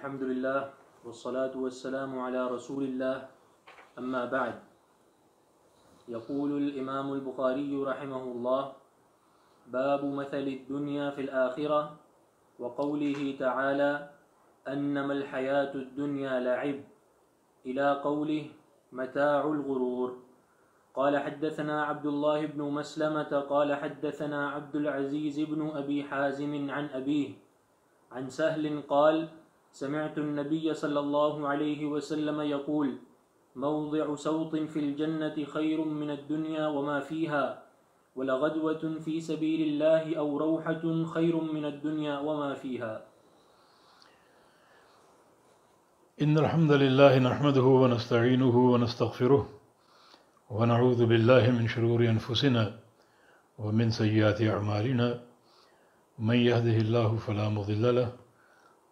الحمد لله والصلاة والسلام على رسول الله أما بعد. يقول الإمام البخاري رحمه الله: باب مثل الدنيا في الآخرة، وقوله تعالى: أنما الحياة الدنيا لعب، إلى قوله: متاع الغرور. قال حدثنا عبد الله بن مسلمة قال حدثنا عبد العزيز بن أبي حازم عن أبيه عن سهل قال: سمعت النبي صلى الله عليه وسلم يقول: موضع سوط في الجنة خير من الدنيا وما فيها، ولغدوة في سبيل الله أو روحة خير من الدنيا وما فيها. إن الحمد لله نحمده ونستعينه ونستغفره ونعوذ بالله من شرور أنفسنا ومن سيئات أعمالنا، من يهده الله فلا مضل له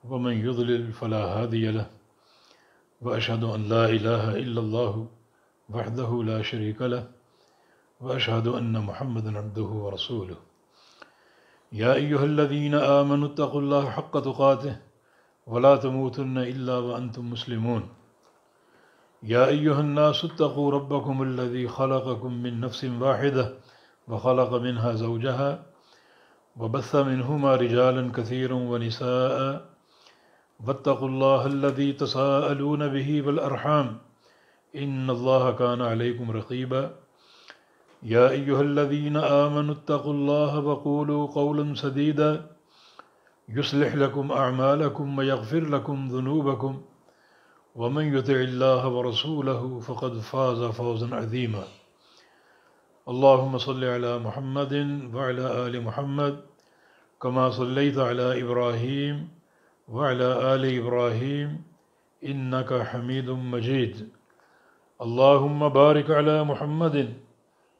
ومن يضلل فلا هادي له، وأشهد أن لا إله إلا الله وحده لا شريك له، وأشهد أن محمدا عبده ورسوله. يا أيها الذين آمنوا اتقوا الله حق تقاته ولا تموتن إلا وأنتم مسلمون. يا أيها الناس اتقوا ربكم الذي خلقكم من نفس واحدة وخلق منها زوجها وبث منهما رجالا كثيرا ونساء، واتقوا الله الذي تساءلون به والأرحام إن الله كان عليكم رقيبا. يا أيها الذين آمنوا اتقوا الله وقولوا قولا سديدا يصلح لكم أعمالكم ويغفر لكم ذنوبكم، ومن يطع الله ورسوله فقد فاز فوزا عظيما. اللهم صل على محمد وعلى آل محمد كما صليت على إبراهيم وعلى آل إبراهيم إنك حميد مجيد. اللهم بارك على محمد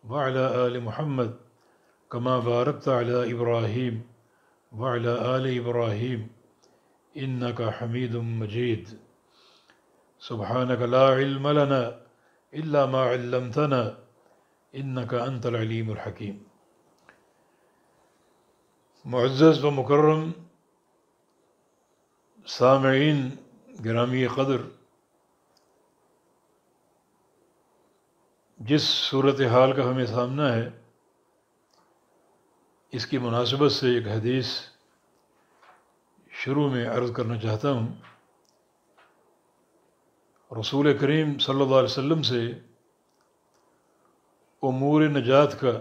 وعلى آل محمد كما باركت على إبراهيم وعلى آل إبراهيم إنك حميد مجيد. سبحانك لا علم لنا إلا ما علمتنا إنك أنت العليم الحكيم. معزز و مکرم سامعین گرامی قدر، جس صورتحال کا ہمیں سامنا ہے اس کی مناسبت سے ایک حدیث شروع میں عرض کرنا چاہتا ہوں۔ رسول کریم صلی اللہ علیہ وسلم سے امور نجات کا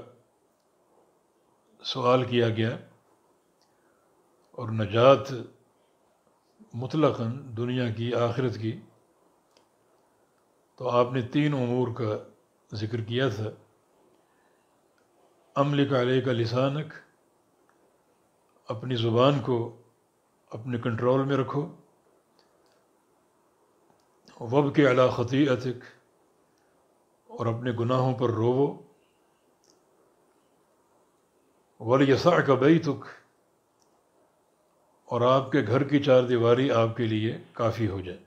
سوال کیا گیا، اور نجات مطلقاً دنیا کی آخرت کی، تو آپ نے 3 امور کا ذکر کیا تھا۔ املک علیک لسانک، اپنی زبان کو اپنے کنٹرول میں رکھو۔ وابکی علی خطیئتک، اور اپنے گناہوں پر روو۔ ولیسعک بیتک، اور آپ کے گھر کی 4 دیواری آپ کے لیے کافی ہو جائے،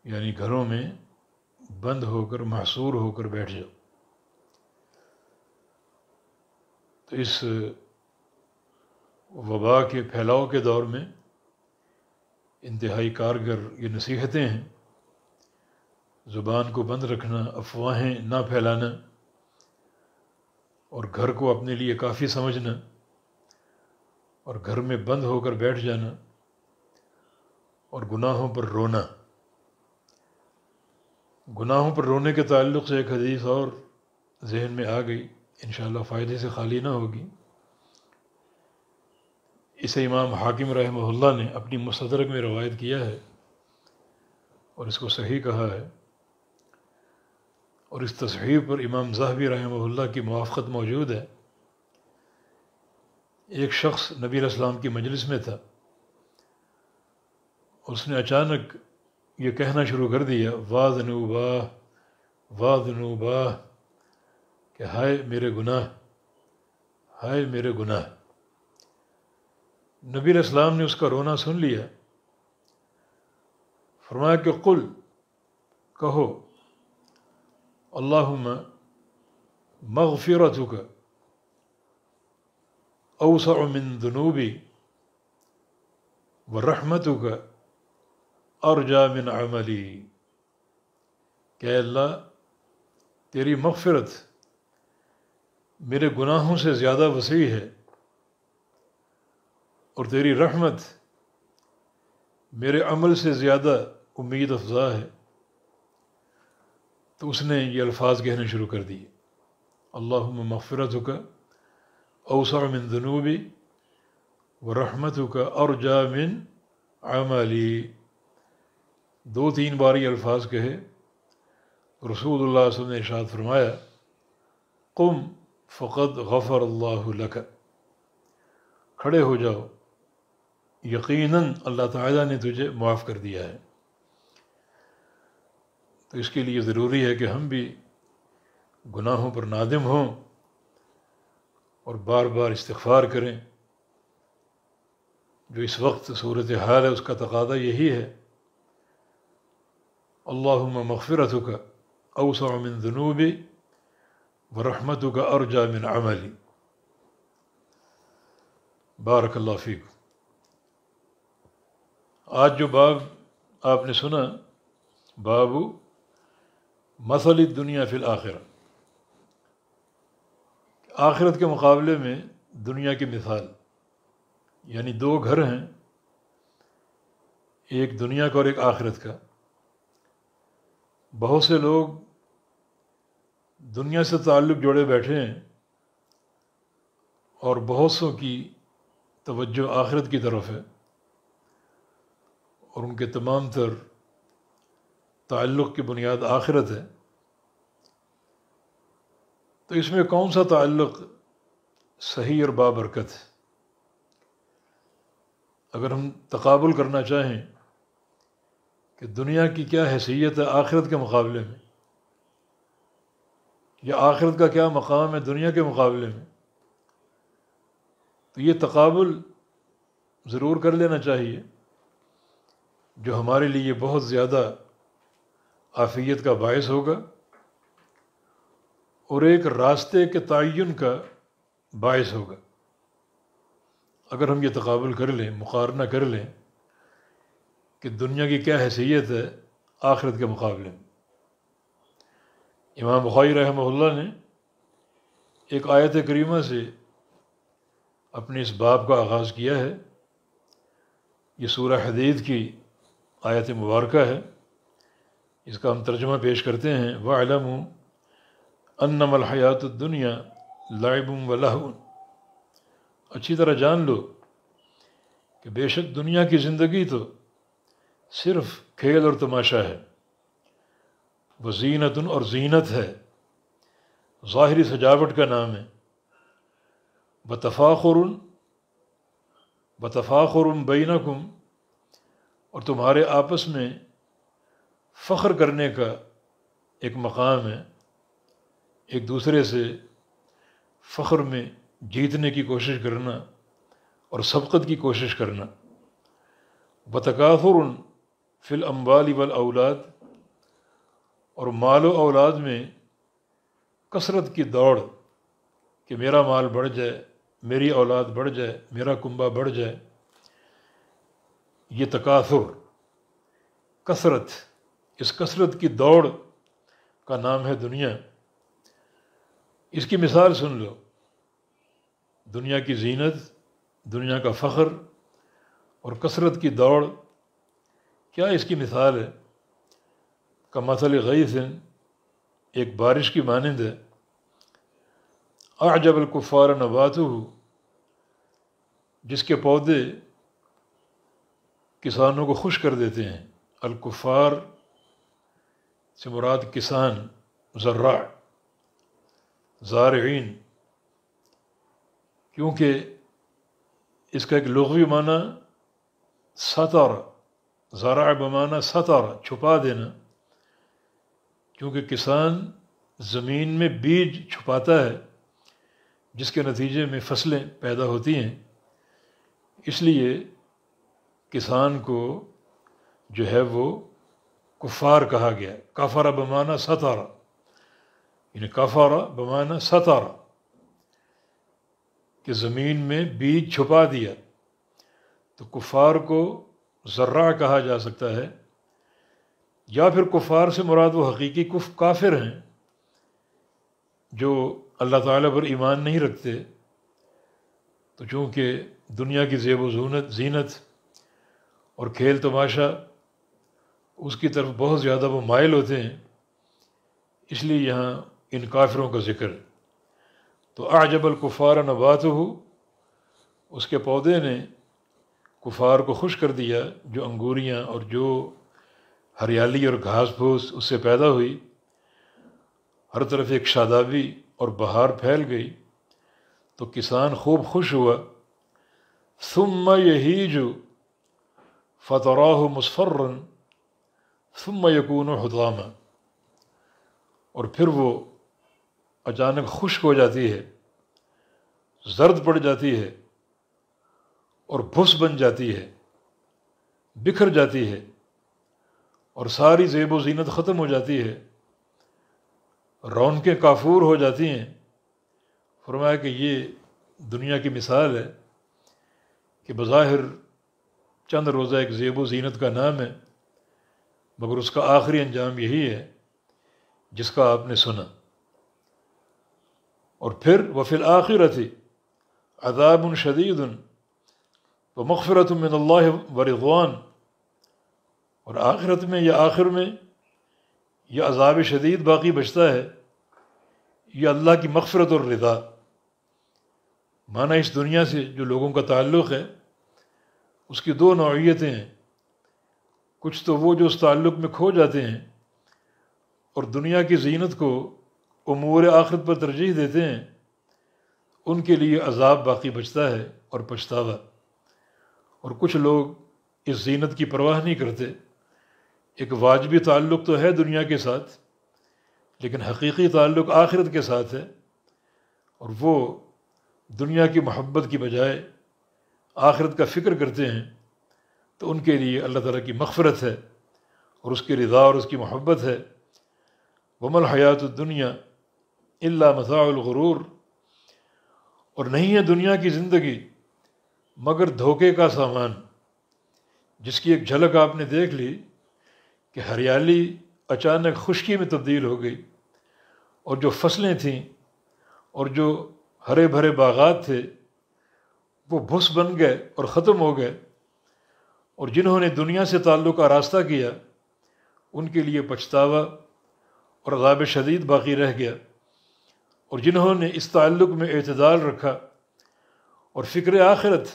یعنی گھروں میں بند ہو کر محصور ہو کر بیٹھ جاؤ۔ تو اس وبا کے پھیلاؤ کے دور میں انتہائی کارگر یہ نصیحتیں ہیں۔ زبان کو بند رکھنا، افواہیں نہ پھیلانا، اور گھر کو اپنے لیے کافی سمجھنا، اور گھر میں بند ہو کر بیٹھ جانا، اور گناہوں پر رونا۔ گناہوں پر رونے کے تعلق سے ایک حدیث اور ذہن میں آ گئی، انشاءاللہ فائدے سے خالی نہ ہوگی۔ اسے امام حاکم رحمہ اللہ نے اپنی مستدرک میں روایت کیا ہے اور اس کو صحیح کہا ہے، اور اس تصحیح پر امام ذہبی رحمہ اللہ کی موافقت موجود ہے۔ ایک شخص نبی علیہ السلام کی مجلس میں تھا، اس نے اچانک یہ کہنا شروع کر دیا: واہ ذنوباہ، واہ ذنوباہ، کہ ہائے میرے گناہ، ہائے میرے گناہ۔ نبی علیہ السلام نے اس کا رونا سن لیا، فرمایا کہ قل، کہو، اللہم مغفرتک اوسع من ذنوبی ورحمتک ارجا من عملی، کہ اے اللہ تیری مغفرت میرے گناہوں سے زیادہ وسیع ہے، اور تیری رحمت میرے عمل سے زیادہ امید افزا ہے۔ تو اس نے یہ الفاظ کہنے شروع کر دیے، اللہم مغفرتک اوسع من ذنوبی ورحمتک ارجا من عملی۔ 2-3 بار یہ الفاظ کہے، رسول اللہ صلی اللہ علیہ وسلم نے ارشاد فرمایا، قم فقد غفر اللہ لک، کھڑے ہو جاؤ، یقیناً اللہ تعالیٰ نے تجھے معاف کر دیا ہے۔ تو اس کے لیے ضروری ہے کہ ہم بھی گناہوں پر نادم ہوں اور بار بار استغفار کریں۔ جو اس وقت صورتحال ہے اس کا تقاضا یہی ہے، اللہم مغفرتک اوسع من ذنوبی ورحمتک ارجا من عملی۔ بارک اللہ فیکم۔ آج جو باب آپ نے سنا، باب مثل الدنیا فی الآخرہ، آخرت کے مقابلے میں دنیا کی مثال، یعنی 2 گھر ہیں، ایک دنیا کا اور ایک آخرت کا۔ بہت سے لوگ دنیا سے تعلق جوڑے بیٹھے ہیں اور بہت سوں کی توجہ آخرت کی طرف ہے، اور ان کے تمام تر تعلق کی بنیاد آخرت ہے۔ تو اس میں کون سا تعلق صحیح اور بابرکت ہے؟ اگر ہم تقابل کرنا چاہیں کہ دنیا کی کیا حیثیت ہے آخرت کے مقابلے میں، یا آخرت کا کیا مقام ہے دنیا کے مقابلے میں، تو یہ تقابل ضرور کر لینا چاہیے، جو ہمارے لیے بہت زیادہ عافیت کا باعث ہوگا اور ایک راستے کے تعین کا باعث ہوگا۔ اگر ہم یہ تقابل کر لیں، مقارنہ کر لیں کہ دنیا کی کیا حیثیت ہے آخرت کے مقابلے میں۔ امام بخاری رحمہ اللہ نے ایک آیت کریمہ سے اپنے اس باب کا آغاز کیا ہے۔ یہ سورہ حدید کی آیت مبارکہ ہے، اس کا ہم ترجمہ پیش کرتے ہیں، وَاعْلَمُوا أَنَّمَا الْحَيَاةُ الدُّنْيَا لَعِبٌ وَلَهْوٌ۔ اچھی طرح جان لو کہ بے شک دنیا کی زندگی تو صرف کھیل اور تماشا ہے، وزینت اور زینت ہے، ظاہری سجاوٹ کا نام ہے، بتفاخر بینکم، اور تمہارے آپس میں فخر کرنے کا ایک مقام ہے، ایک دوسرے سے فخر میں جیتنے کی کوشش کرنا اور سبقت کی کوشش کرنا، بتکاثر فی الاموال والاولاد، اور مال و اولاد میں کثرت کی دوڑ کہ میرا مال بڑھ جائے، میری اولاد بڑھ جائے، میرا کنبہ بڑھ جائے۔ یہ تکاثر، کثرت، اس کثرت کی دوڑ کا نام ہے دنیا۔ اس کی مثال سن لو، دنیا کی زینت، دنیا کا فخر اور کثرت کی دوڑ، کیا اس کی مثال ہے؟ کمثل غیث، ایک بارش کی مانند ہے، اعجب الکفار نباتہ، جس کے پودے کسانوں کو خوش کر دیتے ہیں۔ الکفار سے مراد کسان، زراع، زارعین، کیونکہ اس کا ایک لغوی معنی سطر، زرع بمعنی سطر، چھپا دینا، کیونکہ کسان زمین میں بیج چھپاتا ہے جس کے نتیجے میں فصلیں پیدا ہوتی ہیں، اس لیے کسان کو جو ہے وہ کفار کہا گیا۔ کفر بمعنی سطر، یعنی کفر بمعنی سطر، کہ زمین میں بیج چھپا دیا۔ تو کفار کو زرع کہا جا سکتا ہے، یا پھر کفار سے مراد وہ حقیقی کافر ہیں جو اللہ تعالیٰ پر ایمان نہیں رکھتے، تو چونکہ دنیا کی زیب و زینت اور کھیل تماشا اس کی طرف بہت زیادہ وہ مائل ہوتے ہیں، اس لیے یہاں ان کافروں کا ذکر ہے۔ تو اعجب الکفار نباتہ، اس کے پودے نے کفار کو خوش کر دیا، جو انگوریاں اور جو ہریالی اور گھاس پھوس اس سے پیدا ہوئی، ہر طرف ایک شادابی اور بہار پھیل گئی، تو کسان خوب خوش ہوا۔ ثم یہیج فتراہ مصفرا ثم یکون حطاما، اور پھر وہ اچانک خشک ہو جاتی ہے، زرد پڑ جاتی ہے اور بھس بن جاتی ہے، بکھر جاتی ہے اور ساری زیب و زینت ختم ہو جاتی ہے، رونقیں کافور ہو جاتی ہیں۔ فرمایا کہ یہ دنیا کی مثال ہے کہ بظاہر چند روزہ ایک زیب و زینت کا نام ہے، مگر اس کا آخری انجام یہی ہے جس کا آپ نے سنا۔ اور پھر وفی الآخرۃ عذاب شدید ومغفرۃ من اللہ ورضوان، اور آخرت میں یا آخر میں یہ عذاب شدید باقی بچتا ہے، یہ اللہ کی مغفرت اور رضا۔ معنی اس دنیا سے جو لوگوں کا تعلق ہے اس کی دو نوعیتیں ہیں، کچھ تو وہ جو اس تعلق میں کھو جاتے ہیں اور دنیا کی زینت کو امور آخرت پر ترجیح دیتے ہیں، ان کے لیے عذاب باقی بچتا ہے اور پچھتاوا۔ اور کچھ لوگ اس زینت کی پرواہ نہیں کرتے، ایک واجبی تعلق تو ہے دنیا کے ساتھ لیکن حقیقی تعلق آخرت کے ساتھ ہے، اور وہ دنیا کی محبت کی بجائے آخرت کا فکر کرتے ہیں، تو ان کے لیے اللہ تعالیٰ کی مغفرت ہے اور اس کی رضا اور اس کی محبت ہے۔ وَمَا الْحَيَاةُ الدُّنْيَا إِلَّا مَتَاعُ الْغُرُورِ، اور نہیں ہے دنیا کی زندگی مگر دھوکے کا سامان، جس کی ایک جھلک آپ نے دیکھ لی کہ ہریالی اچانک خشکی میں تبدیل ہو گئی، اور جو فصلیں تھیں اور جو ہرے بھرے باغات تھے وہ بھس بن گئے اور ختم ہو گئے، اور جنہوں نے دنیا سے تعلق آراستہ کیا ان کے لیے پچھتاوا اور عذاب شدید باقی رہ گیا، اور جنہوں نے اس تعلق میں اعتدال رکھا اور فکر آخرت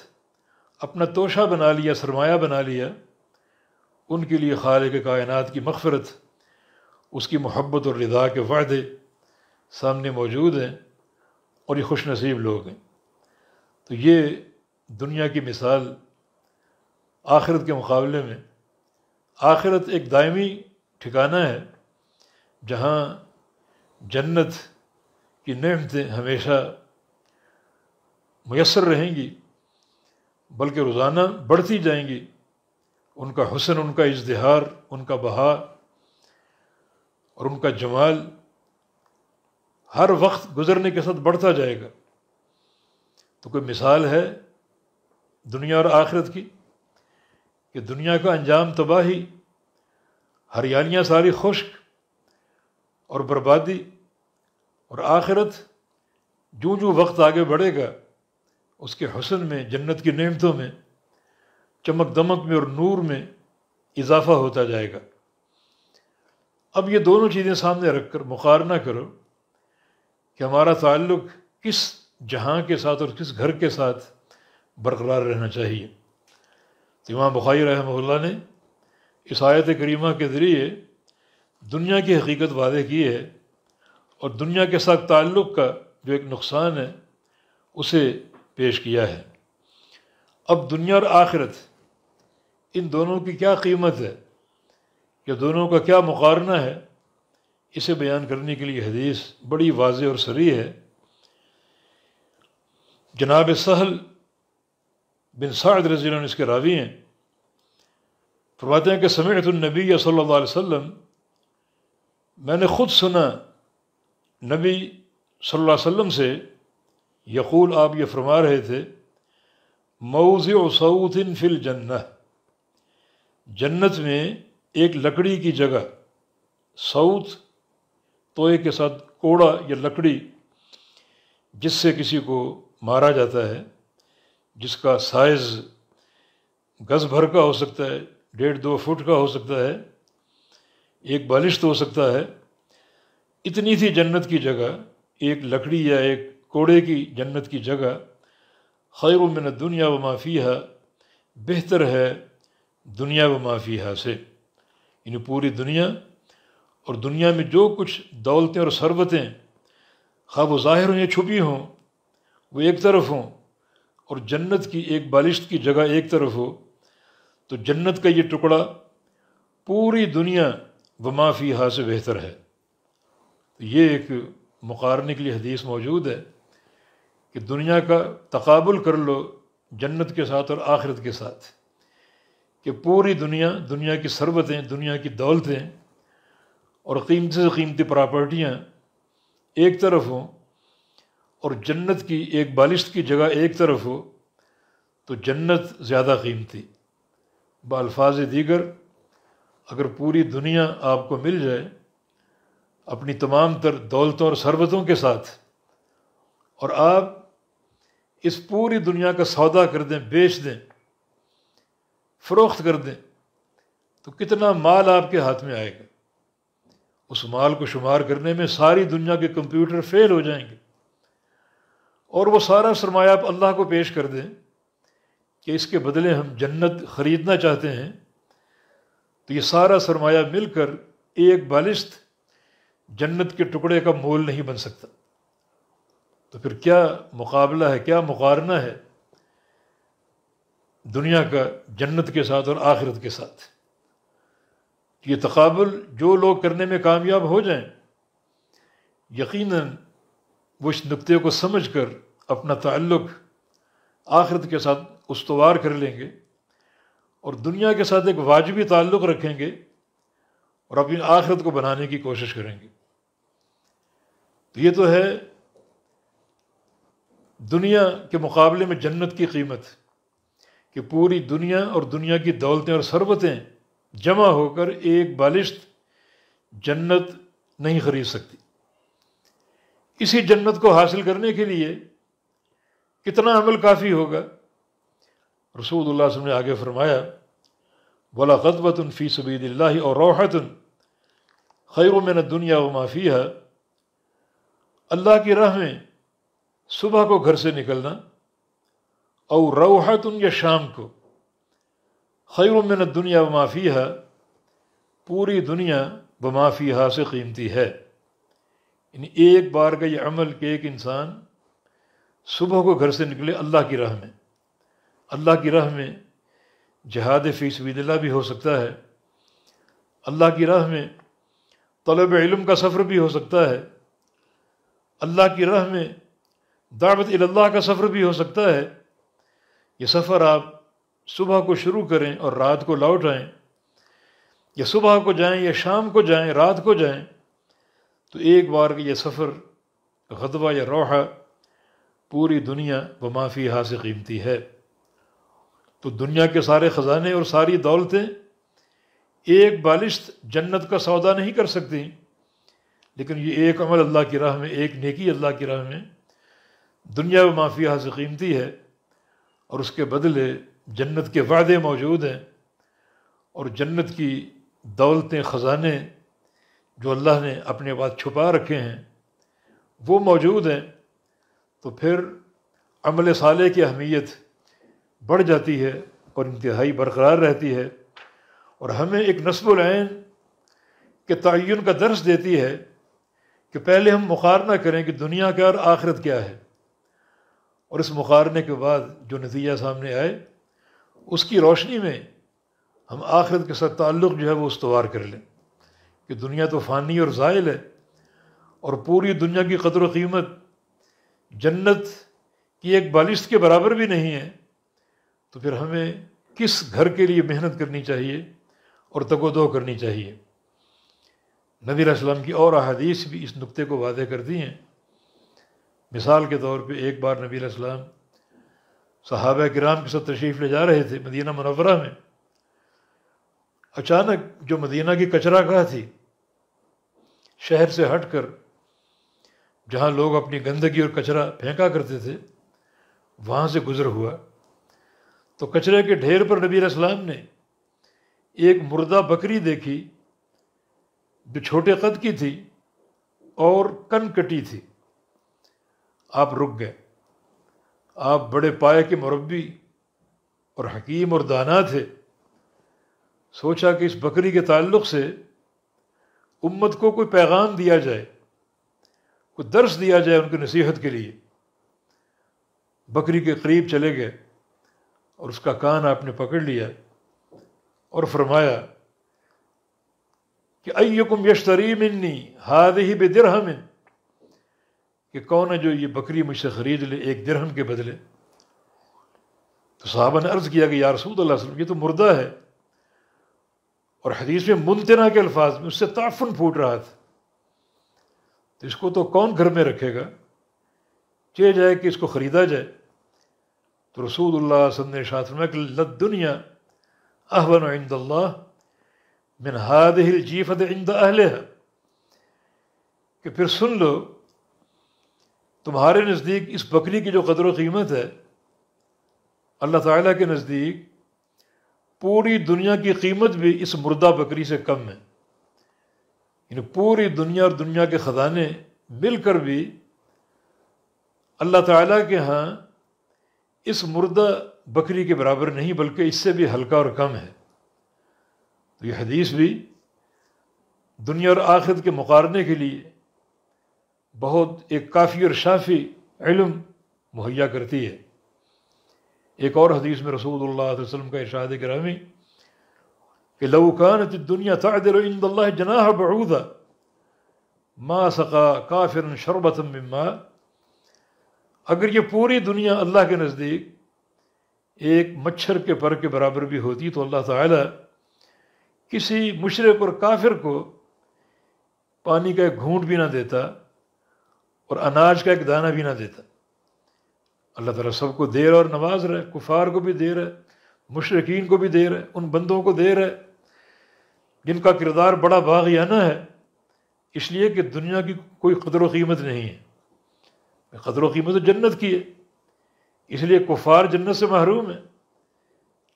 اپنا توشہ بنا لیا، سرمایہ بنا لیا، ان کے لیے خالق کائنات کی مغفرت، اس کی محبت اور رضا کے وعدے سامنے موجود ہیں، اور یہ خوش نصیب لوگ ہیں۔ تو یہ دنیا کی مثال آخرت کے مقابلے میں، آخرت ایک دائمی ٹھکانہ ہے جہاں جنت کی نعمتیں ہمیشہ میسر رہیں گی، بلکہ روزانہ بڑھتی جائیں گی، ان کا حسن، ان کا ازدہار، ان کا بہا اور ان کا جمال ہر وقت گزرنے کے ساتھ بڑھتا جائے گا۔ تو کوئی مثال ہے دنیا اور آخرت کی کہ دنیا کا انجام تباہی، ہریالیاں ساری خشک اور بربادی، اور آخرت جو جو وقت آگے بڑھے گا اس کے حسن میں، جنت کی نعمتوں میں، چمک دمک میں اور نور میں اضافہ ہوتا جائے گا۔ اب یہ دونوں چیزیں سامنے رکھ کر مقارنہ کرو کہ ہمارا تعلق کس جہاں کے ساتھ اور کس گھر کے ساتھ برقرار رہنا چاہیے۔ تو امام بخاری رحمہ اللہ نے اس آیت کریمہ کے ذریعے دنیا کی حقیقت واضح کی ہے، اور دنیا کے ساتھ تعلق کا جو ایک نقصان ہے اسے پیش کیا ہے۔ اب دنیا اور آخرت، ان دونوں کی کیا قیمت ہے یا دونوں کا کیا مقارنہ ہے، اسے بیان کرنے کے لیے حدیث بڑی واضح اور صریح ہے۔ جناب سہل بن سعد رضی اللہ عنہ اس کے راوی ہیں، فرماتے ہیں کہ سمعت النبی صلی اللہ علیہ وسلم، میں نے خود سنا نبی صلی اللہ علیہ وسلم سے، یقول، آپ یہ فرما رہے تھے، موضع صوت فی الجنہ، جنت میں ایک لکڑی کی جگہ سعود توئے کے ساتھ کوڑا یا لکڑی جس سے کسی کو مارا جاتا ہے، جس کا سائز گز بھر کا ہو سکتا ہے، 1.5-2 فٹ کا ہو سکتا ہے، ایک بالشت ہو سکتا ہے، اتنی تھی جنت کی جگہ، ایک لکڑی یا ایک کوڑے کی جنت کی جگہ خیر من الدنیا وما فیہا، بہتر ہے دنیا وما فیہا سے، یعنی پوری دنیا اور دنیا میں جو کچھ دولتیں اور ثروتیں خواہ وہ ظاہر ہوں یا چھپی ہوں وہ ایک طرف ہوں، اور جنت کی ایک بالشت کی جگہ ایک طرف ہو، تو جنت کا یہ ٹکڑا پوری دنیا وما فیہا سے بہتر ہے۔ تو یہ ایک مقارنے کے لیے حدیث موجود ہے کہ دنیا کا تقابل کر لو جنت کے ساتھ اور آخرت کے ساتھ، کہ پوری دنیا، دنیا کی ثروتیں، دنیا کی دولتیں اور قیمتی سے قیمتی پراپرٹیاں ایک طرف ہوں، اور جنت کی ایک بالشت کی جگہ ایک طرف ہو، تو جنت زیادہ قیمتی۔ بالفاظ دیگر اگر پوری دنیا آپ کو مل جائے اپنی تمام تر دولتوں اور ثروتوں کے ساتھ، اور آپ اس پوری دنیا کا سودا کر دیں، بیچ دیں، فروخت کر دیں، تو کتنا مال آپ کے ہاتھ میں آئے گا؟ اس مال کو شمار کرنے میں ساری دنیا کے کمپیوٹر فیل ہو جائیں گے، اور وہ سارا سرمایہ آپ اللہ کو پیش کر دیں کہ اس کے بدلے ہم جنت خریدنا چاہتے ہیں، تو یہ سارا سرمایہ مل کر ایک بالشت جنت کے ٹکڑے کا مول نہیں بن سکتا۔ تو پھر کیا مقابلہ ہے، کیا مقارنہ ہے دنیا کا جنت کے ساتھ اور آخرت کے ساتھ؟ یہ تقابل جو لوگ کرنے میں کامیاب ہو جائیں، یقیناً وہ اس نقطے کو سمجھ کر اپنا تعلق آخرت کے ساتھ استوار کر لیں گے، اور دنیا کے ساتھ ایک واجبی تعلق رکھیں گے، اور اپنی آخرت کو بنانے کی کوشش کریں گے۔ تو یہ تو ہے دنیا کے مقابلے میں جنت کی قیمت، کہ پوری دنیا اور دنیا کی دولتیں اور ثروتیں جمع ہو کر ایک بالشت جنت نہیں خرید سکتی۔ اسی جنت کو حاصل کرنے کے لیے کتنا عمل کافی ہوگا؟ رسول اللہ صلی اللہ علیہ وسلم نے آگے فرمایا وَلَا غَدْوَةٌ فِي سَبِيلِ اللَّهِ اور رَوْحَةٌ خَيْرٌ مِّنَ الدُّنْيَا وَمَا فِيهَا، اللہ کی راہ میں صبح کو گھر سے نکلنا، اور روحۃ یا شام کو، خیر من الدنیا وما فیہا، پوری دنیا وما فیہا سے قیمتی ہے۔ یعنی ایک بار کا یہ عمل کہ ایک انسان صبح کو گھر سے نکلے اللہ کی راہ میں، اللہ کی راہ میں جہاد فی سبیل اللہ بھی ہو سکتا ہے، اللہ کی راہ میں طلب علم کا سفر بھی ہو سکتا ہے، اللہ کی راہ میں دعوت الی اللہ کا سفر بھی ہو سکتا ہے۔ یہ سفر آپ صبح کو شروع کریں اور رات کو لوٹ آئیں، یا صبح کو جائیں یا شام کو جائیں، رات کو جائیں، تو ایک بار کا یہ سفر غدوہ یا روحہ پوری دنیا وما فیہا سے قیمتی ہے۔ تو دنیا کے سارے خزانے اور ساری دولتیں ایک بالشت جنت کا سودا نہیں کر سکتی، لیکن یہ ایک عمل اللہ کی راہ میں، ایک نیکی اللہ کی راہ میں دنیا وما فیہا سے قیمتی ہے، اور اس کے بدلے جنت کے وعدے موجود ہیں، اور جنت کی دولتیں، خزانے جو اللہ نے اپنے پاس چھپا رکھے ہیں وہ موجود ہیں۔ تو پھر عمل صالح کی اہمیت بڑھ جاتی ہے اور انتہائی برقرار رہتی ہے، اور ہمیں ایک نصب العین کے تعین کا درس دیتی ہے کہ پہلے ہم مقارنہ کریں کہ دنیا کیا اور آخرت کیا ہے، اور اس مقارنے کے بعد جو نتیجہ سامنے آئے اس کی روشنی میں ہم آخرت کے ساتھ تعلق جو ہے وہ استوار کر لیں، کہ دنیا تو فانی اور زائل ہے، اور پوری دنیا کی قدر و قیمت جنت کی ایک بالشت کے برابر بھی نہیں ہے، تو پھر ہمیں کس گھر کے لیے محنت کرنی چاہیے اور تگ و دو کرنی چاہیے۔ نبی علیہ السلام کی اور احادیث بھی اس نقطے کو واضح کرتی ہیں۔ مثال کے طور پہ ایک بار نبی علیہ السلام صحابہ کرام کے ساتھ تشریف لے جا رہے تھے مدینہ منورہ میں، اچانک جو مدینہ کی کچرا گاہ تھی، شہر سے ہٹ کر جہاں لوگ اپنی گندگی اور کچرا پھینکا کرتے تھے، وہاں سے گزر ہوا تو کچرے کے ڈھیر پر نبی علیہ السلام نے ایک مردہ بکری دیکھی جو چھوٹے قد کی تھی اور کن کٹی تھی۔ آپ رک گئے۔ آپ بڑے پائے کے مربی اور حکیم اور دانا تھے۔ سوچا کہ اس بکری کے تعلق سے امت کو کوئی پیغام دیا جائے، کوئی درس دیا جائے ان کی نصیحت کے لیے۔ بکری کے قریب چلے گئے اور اس کا کان آپ نے پکڑ لیا اور فرمایا کہ ایکم یشتری منی ہذہ بدرہم، کہ کون ہے جو یہ بکری مجھ سے خرید لے 1 درہم کے بدلے۔ تو صحابہ نے عرض کیا کہ یا رسول اللہ صلی اللہ علیہ وسلم یہ تو مردہ ہے، اور حدیث میں منتنا کے الفاظ میں اس سے تعفن پھوٹ رہا تھا، تو اس کو تو کون گھر میں رکھے گا، چاہے جائے کہ اس کو خریدا جائے۔ تو رسول اللہ صلی اللہ علیہ وسلم نے ارشاد فرمایا کہ للدنیا اہون عند اللہ من ہذہ الجیفۃ عند اہلہا، کہ پھر سن لو تمہارے نزدیک اس بکری کی جو قدر و قیمت ہے، اللہ تعالیٰ کے نزدیک پوری دنیا کی قیمت بھی اس مردہ بکری سے کم ہے۔ یعنی پوری دنیا اور دنیا کے خزانے مل کر بھی اللہ تعالیٰ کے ہاں اس مردہ بکری کے برابر نہیں، بلکہ اس سے بھی ہلکا اور کم ہے۔ تو یہ حدیث بھی دنیا اور آخرت کے مقارنے کے لیے بہت ایک کافی اور شافی علم مہیا کرتی ہے۔ ایک اور حدیث میں رسول اللہ صلی اللہ علیہ وسلم کا ارشاد گرامی کہ لو كانت الدنيا تعدل عند الله جناح بعوضة ما سقى كافر شربة من ماء، اگر یہ پوری دنیا اللہ کے نزدیک ایک مچھر کے پر کے برابر بھی ہوتی تو اللہ تعالیٰ کسی مشرک اور کافر کو پانی کا ایک گھونٹ بھی نہ دیتا اور اناج کا ایک دانہ بھی نہ دیتا۔ اللہ تعالیٰ سب کو دے رہا اور نواز رہا ہے، کفار کو بھی دے رہا ہے، مشرکین کو بھی دے رہا ہے، ان بندوں کو دے رہا ہے جن کا کردار بڑا باغیانہ ہے، اس لیے کہ دنیا کی کوئی قدر و قیمت نہیں ہے۔ قدر و قیمت تو جنت کی ہے، اس لیے کفار جنت سے محروم ہیں،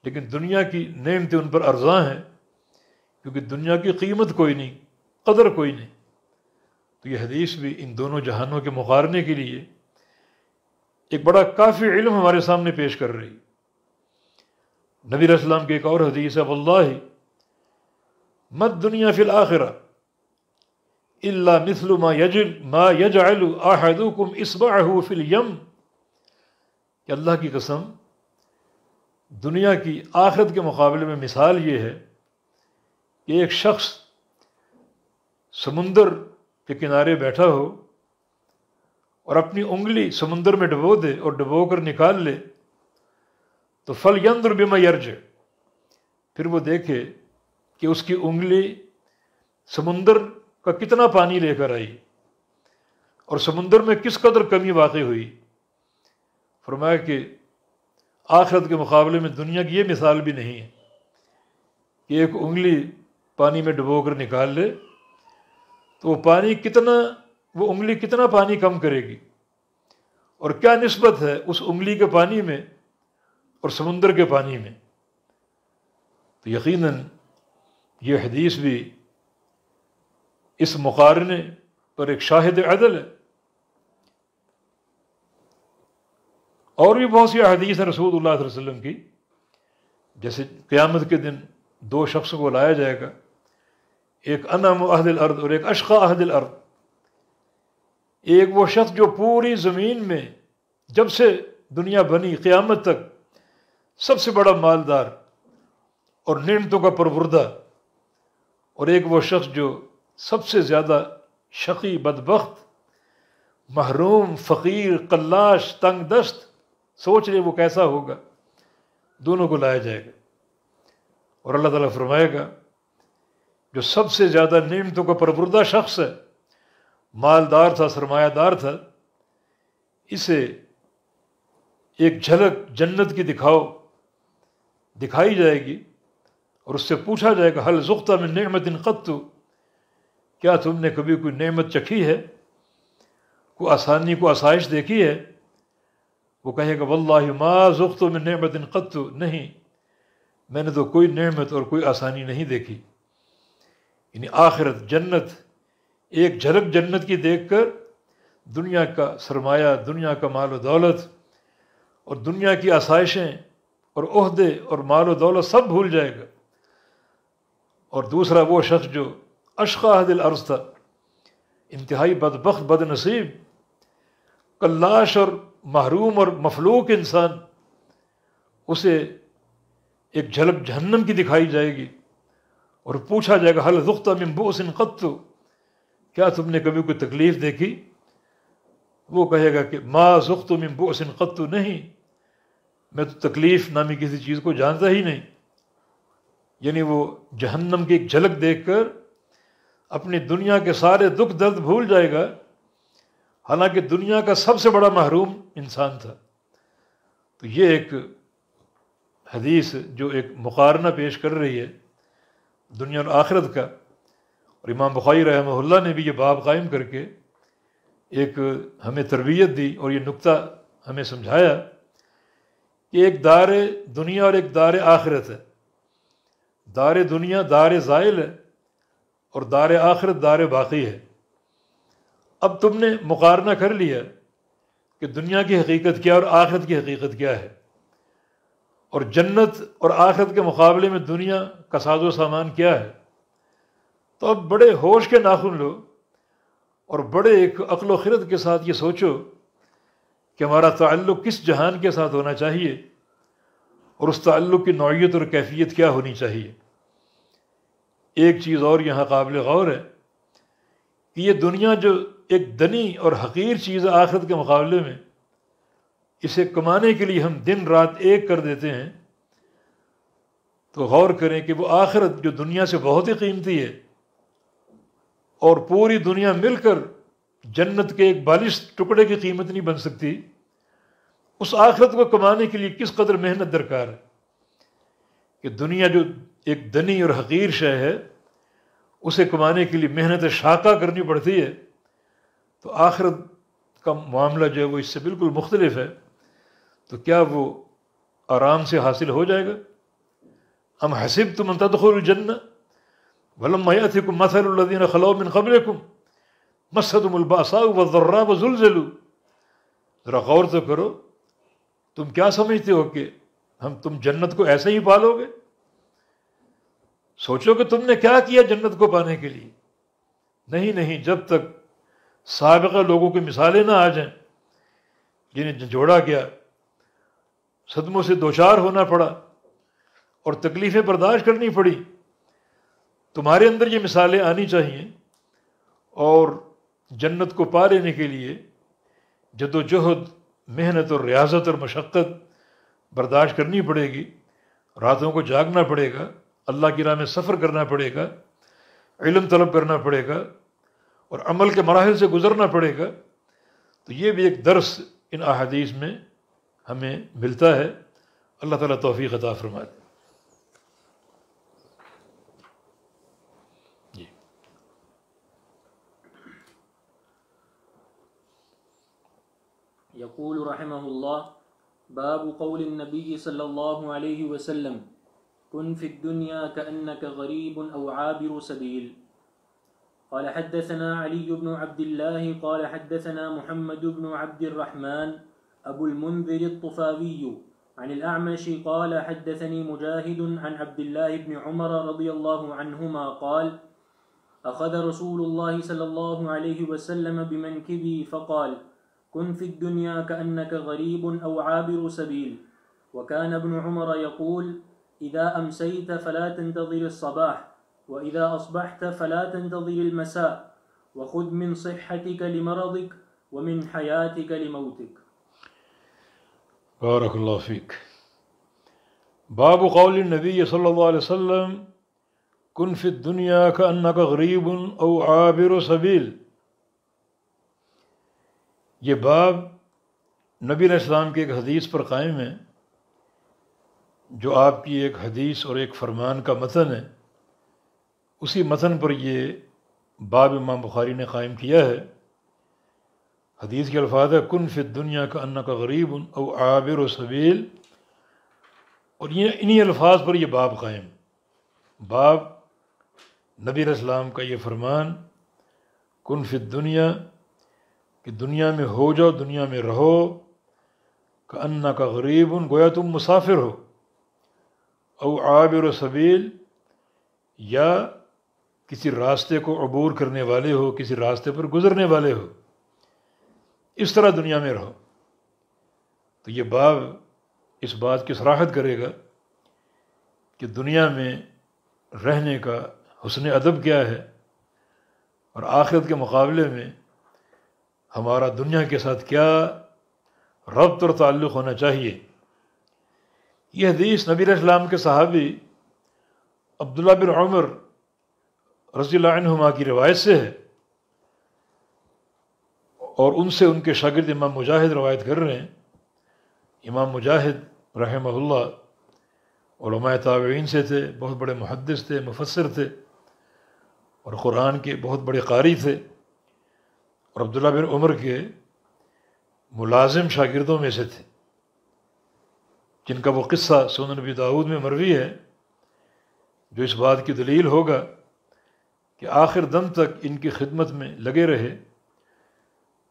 لیکن دنیا کی نعمتیں ان پر ارزاں ہیں، کیونکہ دنیا کی قیمت کوئی نہیں، قدر کوئی نہیں۔ تو یہ حدیث بھی ان دونوں جہانوں کے مقارنے کے لیے ایک بڑا کافی علم ہمارے سامنے پیش کر رہی۔ نبی علیہ السلام کی ایک اور حدیث ہے واللہ ما الدنیا فی الآخرہ الا مثل ما یجعل احدکم اصبعہ فی الیم، کہ اللہ کی قسم دنیا کی آخرت کے مقابلے میں مثال یہ ہے کہ ایک شخص سمندر کے کنارے بیٹھا ہو اور اپنی انگلی سمندر میں ڈبو دے اور ڈبو کر نکال لے تو فَلْيَنْظُرْ بِمَا يَرْجِعُ، پھر وہ دیکھے کہ اس کی انگلی سمندر کا کتنا پانی لے کر آئی اور سمندر میں کس قدر کمی واقع ہوئی۔ فرمایا کہ آخرت کے مقابلے میں دنیا کی یہ مثال بھی نہیں ہے کہ ایک انگلی پانی میں ڈبو کر نکال لے تو وہ انگلی کتنا پانی کم کرے گی، اور کیا نسبت ہے اس انگلی کے پانی میں اور سمندر کے پانی میں۔ تو یقیناً یہ حدیث بھی اس مقارنے پر ایک شاہد عدل ہے۔ اور بھی بہت سی حدیث ہیں رسول اللہ صلی اللہ علیہ وسلم کی، جیسے قیامت کے دن 2 شخصوں کو لایا جائے گا، ایک انعم اہل الارض اور ایک اشقى اہل الارض۔ ایک وہ شخص جو پوری زمین میں جب سے دنیا بنی قیامت تک سب سے بڑا مالدار اور نعمتوں کا پروردہ، اور ایک وہ شخص جو سب سے زیادہ شقی، بدبخت، محروم، فقیر، قلاش، تنگ دست۔ سوچ لے وہ کیسا ہوگا۔ دونوں کو لایا جائے گا اور اللہ تعالیٰ فرمائے گا جو سب سے زیادہ نعمتوں کا پروردہ شخص ہے، مالدار تھا، سرمایہ دار تھا، اسے ایک جھلک جنت کی دکھائی جائے گی اور اس سے پوچھا جائے گا حل ذقت من نعمت قط، کیا تم نے کبھی کوئی نعمت چکھی ہے، کوئی آسانی کو آسائش دیکھی ہے؟ وہ کہے گا واللہ ما ذقت من نعمت قط، نہیں، میں نے تو کوئی نعمت اور کوئی آسانی نہیں دیکھی۔ یعنی آخرت، جنت، ایک جھلک جنت کی دیکھ کر دنیا کا سرمایہ، دنیا کا مال و دولت اور دنیا کی آسائشیں اور عہدے اور مال و دولت سب بھول جائے گا۔ اور دوسرا وہ شخص جو اشقی اہل الارض تھا، انتہائی بدبخت، بد نصیب، کلاش اور محروم اور مفلوک انسان، اسے ایک جھلک جہنم کی دکھائی جائے گی اور پوچھا جائے گا حل ذقت من بؤس قط، کیا تم نے کبھی کوئی تکلیف دیکھی؟ وہ کہے گا کہ ما ذقت من بؤس قط، نہیں، میں تو تکلیف نامی کسی چیز کو جانتا ہی نہیں۔ یعنی وہ جہنم کی ایک جھلک دیکھ کر اپنی دنیا کے سارے دکھ درد بھول جائے گا، حالانکہ دنیا کا سب سے بڑا محروم انسان تھا۔ تو یہ ایک حدیث جو ایک مقارنہ پیش کر رہی ہے دنیا اور آخرت کا، اور امام بخاری رحمہ اللہ نے بھی یہ باب قائم کر کے ایک ہمیں تربیت دی اور یہ نقطہ ہمیں سمجھایا کہ ایک دار دنیا اور ایک دار آخرت ہے۔ دار دنیا دار زائل ہے اور دار آخرت دار باقی ہے۔ اب تم نے مقارنہ کر لیا کہ دنیا کی حقیقت کیا اور آخرت کی حقیقت کیا ہے، اور جنت اور آخرت کے مقابلے میں دنیا کا ساز و سامان کیا ہے۔ تو اب بڑے ہوش کے ناخن لو اور بڑے ایک عقل و خرد کے ساتھ یہ سوچو کہ ہمارا تعلق کس جہان کے ساتھ ہونا چاہیے اور اس تعلق کی نوعیت اور کیفیت کیا ہونی چاہیے۔ ایک چیز اور یہاں قابل غور ہے کہ یہ دنیا جو ایک دنی اور حقیر چیز ہے آخرت کے مقابلے میں، اسے کمانے کے لیے ہم دن رات ایک کر دیتے ہیں، تو غور کریں کہ وہ آخرت جو دنیا سے بہت ہی قیمتی ہے اور پوری دنیا مل کر جنت کے ایک بالش ٹکڑے کی قیمت نہیں بن سکتی، اس آخرت کو کمانے کے لیے کس قدر محنت درکار ہے۔ کہ دنیا جو ایک دنی اور حقیر شے ہے، اسے کمانے کے لیے محنت شاقہ کرنی پڑتی ہے، تو آخرت کا معاملہ جو ہے وہ اس سے بالکل مختلف ہے۔ تو کیا وہ آرام سے حاصل ہو جائے گا؟ ام حسبتم ان تدخلوا الجنہ ولما یأتکم مثل الذین خلو من قبلکم مستهم البأساء والضراء وزلزلوا، ذرا غور تو کرو، تم کیا سمجھتے ہو کہ تم جنت کو ایسے ہی پالو گے؟ سوچو کہ تم نے کیا کیا جنت کو پانے کے لیے۔ نہیں، جب تک سابقہ لوگوں کی مثالیں نہ آ جائیں جنہیں جوڑا گیا، صدموں سے دوچار ہونا پڑا اور تکلیفیں برداشت کرنی پڑی، تمہارے اندر یہ مثالیں آنی چاہیے، اور جنت کو پا لینے کے لیے جد و جہد، محنت اور ریاضت اور مشقت برداشت کرنی پڑے گی، راتوں کو جاگنا پڑے گا، اللہ کی راہ میں سفر کرنا پڑے گا، علم طلب کرنا پڑے گا اور عمل کے مراحل سے گزرنا پڑے گا۔ تو یہ بھی ایک درس ان احادیث میں ہمیں ملتا ہے۔ اللہ تعالیٰ توفیق عطا فرمائے۔ جی يقول رحمه الله: باب قول النبي صلى الله عليه وسلم: كن في الدنيا كأنك غريب أو عابر سبيل. قال حدثنا علي بن عبد الله قال حدثنا محمد بن عبد الرحمن أبو المنذر الطفاوي عن الأعمش قال حدثني مجاهد عن عبد الله بن عمر رضي الله عنهما قال: أخذ رسول الله صلى الله عليه وسلم بمنكبي فقال: كن في الدنيا كأنك غريب أو عابر سبيل. وكان ابن عمر يقول: إذا أمسيت فلا تنتظر الصباح، وإذا أصبحت فلا تنتظر المساء، وخذ من صحتك لمرضك ومن حياتك لموتك. بارک اللہ فیک۔ باب قول النبی صلی اللہ علیہ وسلم: کن فی الدنیا کأنک غریب او عابر سبیل۔ یہ باب نبی علیہ السلام کی ایک حدیث پر قائم ہے جو آپ کی ایک حدیث اور ایک فرمان کا متن ہے، اسی متن پر یہ باب امام بخاری نے قائم کیا ہے۔ حدیث کے الفاظ ہے کن فی الدنیا کأنک غریب او عابر سبیل، اور یہ انہی الفاظ پر یہ باب قائم۔ باب نبی علیہ السلام کا یہ فرمان کن فی الدنیا، کہ دنیا میں ہو جاؤ، دنیا میں رہو، کأنک غریب، گویا تم مسافر ہو، او عابر سبیل، یا کسی راستے کو عبور کرنے والے ہو، کسی راستے پر گزرنے والے ہو، اس طرح دنیا میں رہو۔ تو یہ باب اس بات کی صراحت کرے گا کہ دنیا میں رہنے کا حسن ادب کیا ہے، اور آخرت کے مقابلے میں ہمارا دنیا کے ساتھ کیا ربط اور تعلق ہونا چاہیے۔ یہ حدیث نبی علیہ السلام کے صحابی عبداللہ بن عمر رضی اللہ عنہما کی روایت سے ہے، اور ان سے ان کے شاگرد امام مجاہد روایت کر رہے ہیں۔ امام مجاہد رحمہ اللہ علماء تابعین سے تھے، بہت بڑے محدث تھے، مفسر تھے، اور قرآن کے بہت بڑے قاری تھے، اور عبداللہ بن عمر کے ملازم شاگردوں میں سے تھے، جن کا وہ قصہ سنن نبی داؤد میں مروی ہے، جو اس بات کی دلیل ہوگا کہ آخر دم تک ان کی خدمت میں لگے رہے۔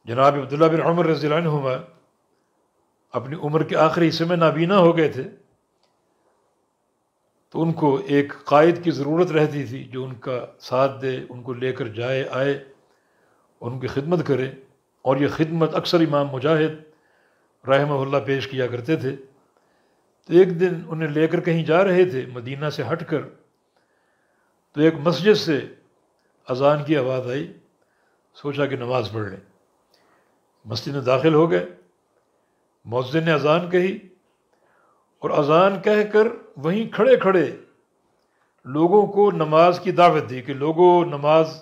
جناب عبداللہ بن عمر رضی اللہ عنہما اپنی عمر کے آخری حصے میں نابینا ہو گئے تھے، تو ان کو ایک قائد کی ضرورت رہتی تھی جو ان کا ساتھ دے، ان کو لے کر جائے آئے، ان کی خدمت کرے، اور یہ خدمت اکثر امام مجاہد رحمہ اللہ پیش کیا کرتے تھے۔ تو ایک دن انہیں لے کر کہیں جا رہے تھے مدینہ سے ہٹ کر، تو ایک مسجد سے اذان کی آواز آئی، سوچا کہ نماز پڑھ لیں۔ مسجد میں داخل ہو گئے، مؤذن نے اذان کہی، اور اذان کہہ کر وہیں کھڑے کھڑے لوگوں کو نماز کی دعوت دی کہ لوگوں نماز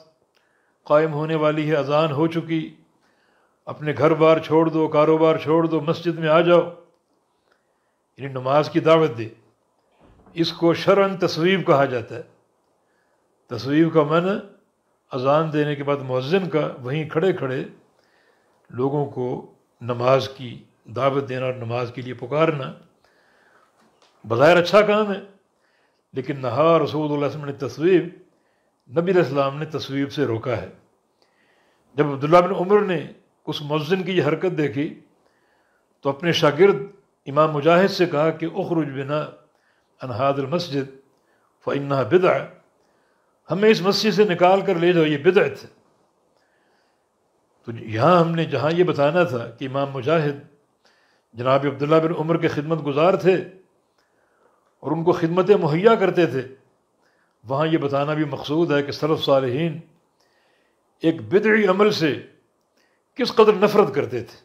قائم ہونے والی ہے، اذان ہو چکی، اپنے گھر بار چھوڑ دو، کاروبار چھوڑ دو، مسجد میں آ جاؤ، یعنی نماز کی دعوت دی۔ اس کو شرعاً تصویب کہا جاتا ہے۔ تصویب کا معنی اذان دینے کے بعد مؤذن کا وہیں کھڑے کھڑے لوگوں کو نماز کی دعوت دینا اور نماز کے لیے پکارنا۔ بظاہر اچھا کام ہے، لیکن نہا رسول اللہ صلی اللہ علیہ وسلم نے تصویب، نبی علیہ السلام نے تصویب سے روکا ہے۔ جب عبداللہ بن عمر نے اس مؤذن کی یہ حرکت دیکھی تو اپنے شاگرد امام مجاہد سے کہا کہ اخرج بنا عن هذا المسجد فإنها بدعہ، ہمیں اس مسجد سے نکال کر لے جاؤ، یہ بدعت ہے۔ تو یہاں ہم نے جہاں یہ بتانا تھا کہ امام مجاہد جناب عبداللہ بن عمر کے خدمت گزار تھے اور ان کو خدمتیں مہیا کرتے تھے، وہاں یہ بتانا بھی مقصود ہے کہ سلف صالحین ایک بدعی عمل سے کس قدر نفرت کرتے تھے۔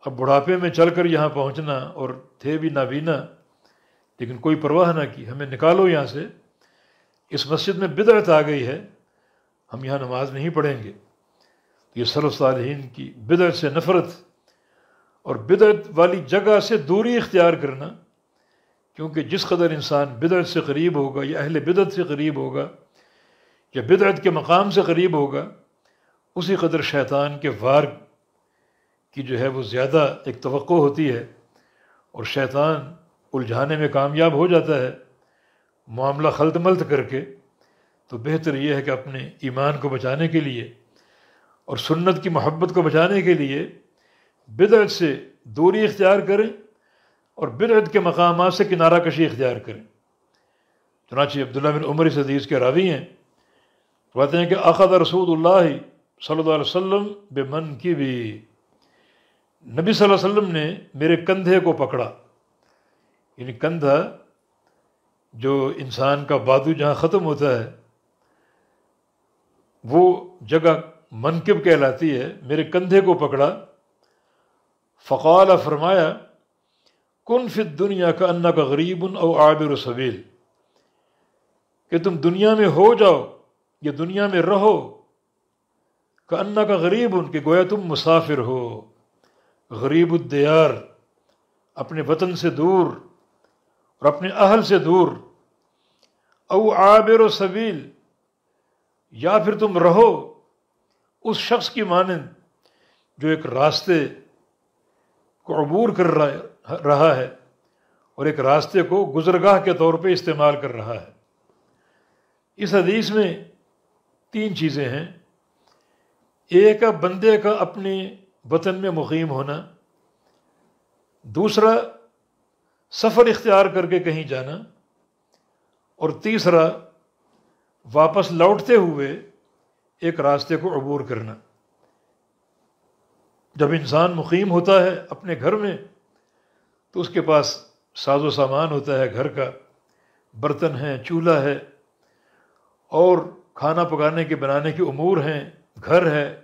اب بڑھاپے میں چل کر یہاں پہنچنا، اور تھے بھی نابینا، لیکن کوئی پرواہ نہ کی، ہمیں نکالو یہاں سے، اس مسجد میں بدعت آ گئی ہے، ہم یہاں نماز نہیں پڑھیں گے۔ یہ سلف صالحین کی بدعت سے نفرت اور بدعت والی جگہ سے دوری اختیار کرنا، کیونکہ جس قدر انسان بدعت سے قریب ہوگا یا اہل بدعت سے قریب ہوگا یا بدعت کے مقام سے قریب ہوگا، اسی قدر شیطان کے وار کی جو ہے وہ زیادہ ایک توقع ہوتی ہے، اور شیطان الجھانے میں کامیاب ہو جاتا ہے معاملہ خلط ملط کر کے۔ تو بہتر یہ ہے کہ اپنے ایمان کو بچانے کے لیے اور سنت کی محبت کو بچانے کے لیے بدعت سے دوری اختیار کریں اور بدعت کے مقامات سے کنارہ کشی اختیار کریں۔ چنانچہ عبداللہ بن عمر اس حدیث کے راوی ہیں، کہتے ہیں کہ اخذ رسول اللہ صلی اللہ علیہ وسلم بمنکبی، نبی صلی اللہ علیہ وسلم نے میرے کندھے کو پکڑا، یعنی کندھا جو انسان کا بازو جہاں ختم ہوتا ہے وہ جگہ منکب کہلاتی ہے، میرے کندھے کو پکڑا، فقال، فرمایا، کن فی الدنیا کأنک غریب او عابر سبیل، کہ تم دنیا میں ہو جاؤ یا دنیا میں رہو، کأنک غریب، کہ گویا تم مسافر ہو، غریب الدیار، اپنے وطن سے دور، اور اپنے اہل سے دور، او عابر و سبیل، یا پھر تم رہو اس شخص کی مانند جو ایک راستے کو عبور کر رہا ہے اور ایک راستے کو گزرگاہ کے طور پہ استعمال کر رہا ہے۔ اس حدیث میں 3 چیزیں ہیں۔ ایک ہے بندے کا اپنے وطن میں مقیم ہونا، دوسرا سفر اختیار کر کے کہیں جانا، اور تیسرا واپس لوٹتے ہوئے ایک راستے کو عبور کرنا۔ جب انسان مقیم ہوتا ہے اپنے گھر میں تو اس کے پاس ساز و سامان ہوتا ہے، گھر کا برتن ہیں، چولہا ہے، اور کھانا پکانے کے بنانے کے امور ہیں، گھر ہے،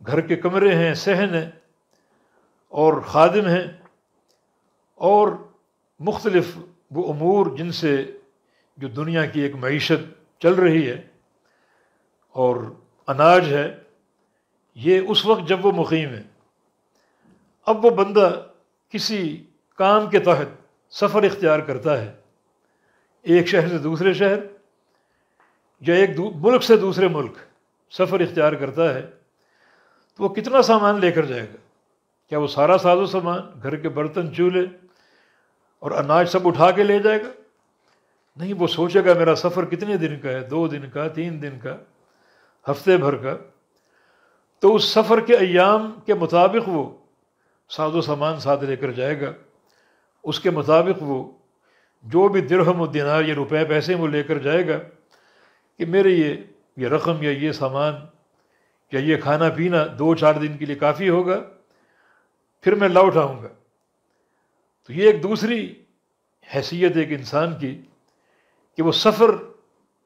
گھر کے کمرے ہیں، صحن ہیں، اور خادم ہیں، اور مختلف وہ امور جن سے جو دنیا کی ایک معیشت چل رہی ہے، اور اناج ہے۔ یہ اس وقت جب وہ مقیم ہے۔ اب وہ بندہ کسی کام کے تحت سفر اختیار کرتا ہے، ایک شہر سے دوسرے شہر یا ایک ملک سے دوسرے ملک سفر اختیار کرتا ہے، تو وہ کتنا سامان لے کر جائے گا؟ کیا وہ سارا ساز و سامان، گھر کے برتن، چولہے اور اناج سب اٹھا کے لے جائے گا؟ نہیں، وہ سوچے گا میرا سفر کتنے دن کا ہے، 2 دن کا، 3 دن کا، ہفتے بھر کا۔ تو اس سفر کے ایام کے مطابق وہ ساز و سامان ساتھ لے کر جائے گا، اس کے مطابق وہ جو بھی درہم و دینار یا روپے پیسے وہ لے کر جائے گا کہ میرے یہ رقم یا یہ سامان یا یہ کھانا پینا 2-4 دن کے لیے کافی ہوگا، پھر میں لوٹ آؤں گا۔ تو یہ ایک دوسری حیثیت ایک انسان کی کہ وہ سفر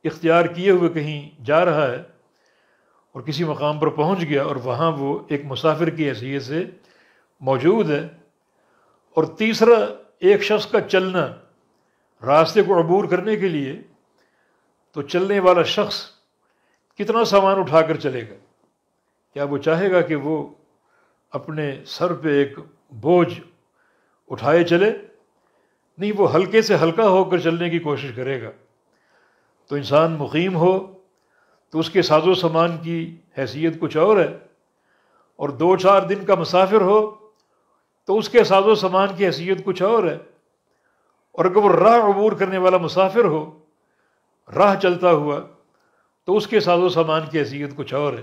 اختیار کیے ہوئے کہیں جا رہا ہے اور کسی مقام پر پہنچ گیا اور وہاں وہ ایک مسافر کی حیثیت سے موجود ہے۔ اور تیسرا ایک شخص کا چلنا راستے کو عبور کرنے کے لیے، تو چلنے والا شخص کتنا سامان اٹھا کر چلے گا؟ کیا وہ چاہے گا کہ وہ اپنے سر پہ ایک بوجھ اٹھائے چلے؟ نہیں، وہ ہلکے سے ہلکا ہو کر چلنے کی کوشش کرے گا۔ تو انسان مقیم ہو تو اس کے ساز و سامان کی حیثیت کچھ اور ہے، اور 2-4 دن کا مسافر ہو تو اس کے ساز و سامان کی حیثیت کچھ اور ہے، اور اگر وہ راہ عبور کرنے والا مسافر ہو، راہ چلتا ہوا، تو اس کے ساز و سامان کی حیثیت کچھ اور ہے۔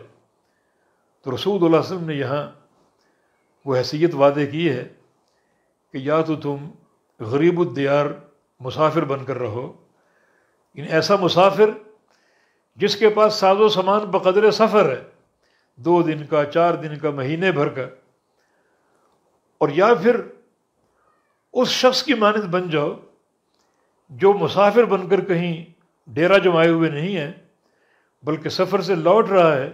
تو رسول اللہ صلی اللہ علیہ وسلم نے یہاں وہ حیثیت وعدے کی ہے کہ یا تو تم غریب الدیار مسافر بن کر رہو، یعنی ایسا مسافر جس کے پاس ساز و سامان بقدر سفر ہے، 2 دن کا، 4 دن کا، مہینے بھر کا، اور یا پھر اس شخص کی مانند بن جاؤ جو مسافر بن کر کہیں ڈیرا جمائے ہوئے نہیں ہے، بلکہ سفر سے لوٹ رہا ہے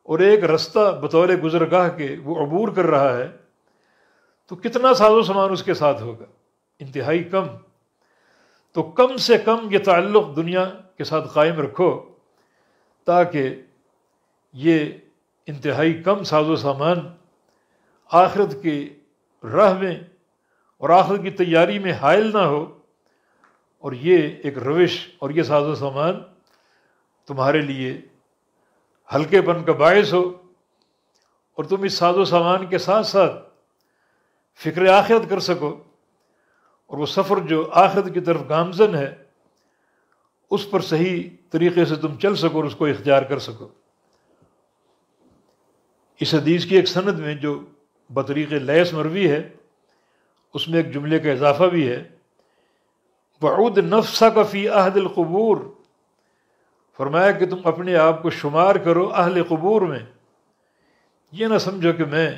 اور ایک رستہ بطور گزرگاہ کے وہ عبور کر رہا ہے، تو کتنا ساز و سامان اس کے ساتھ ہوگا؟ انتہائی کم۔ تو کم سے کم یہ تعلق دنیا کے ساتھ قائم رکھو تاکہ یہ انتہائی کم ساز و سامان آخرت کی راہ میں اور آخرت کی تیاری میں حائل نہ ہو، اور یہ ایک روش اور یہ ساز و سامان تمہارے لیے ہلکے پن کا باعث ہو، اور تم اس ساز و سامان کے ساتھ ساتھ فکر آخرت کر سکو، اور وہ سفر جو آخرت کی طرف گامزن ہے اس پر صحیح طریقے سے تم چل سکو اور اس کو اختیار کر سکو۔ اس حدیث کی ایک سند میں جو بطریق لیث مروی ہے، اس میں ایک جملے کا اضافہ بھی ہے، وعود نفسک فی اہل القبور، فرمایا کہ تم اپنے آپ کو شمار کرو اہل قبور میں۔ یہ نہ سمجھو کہ میں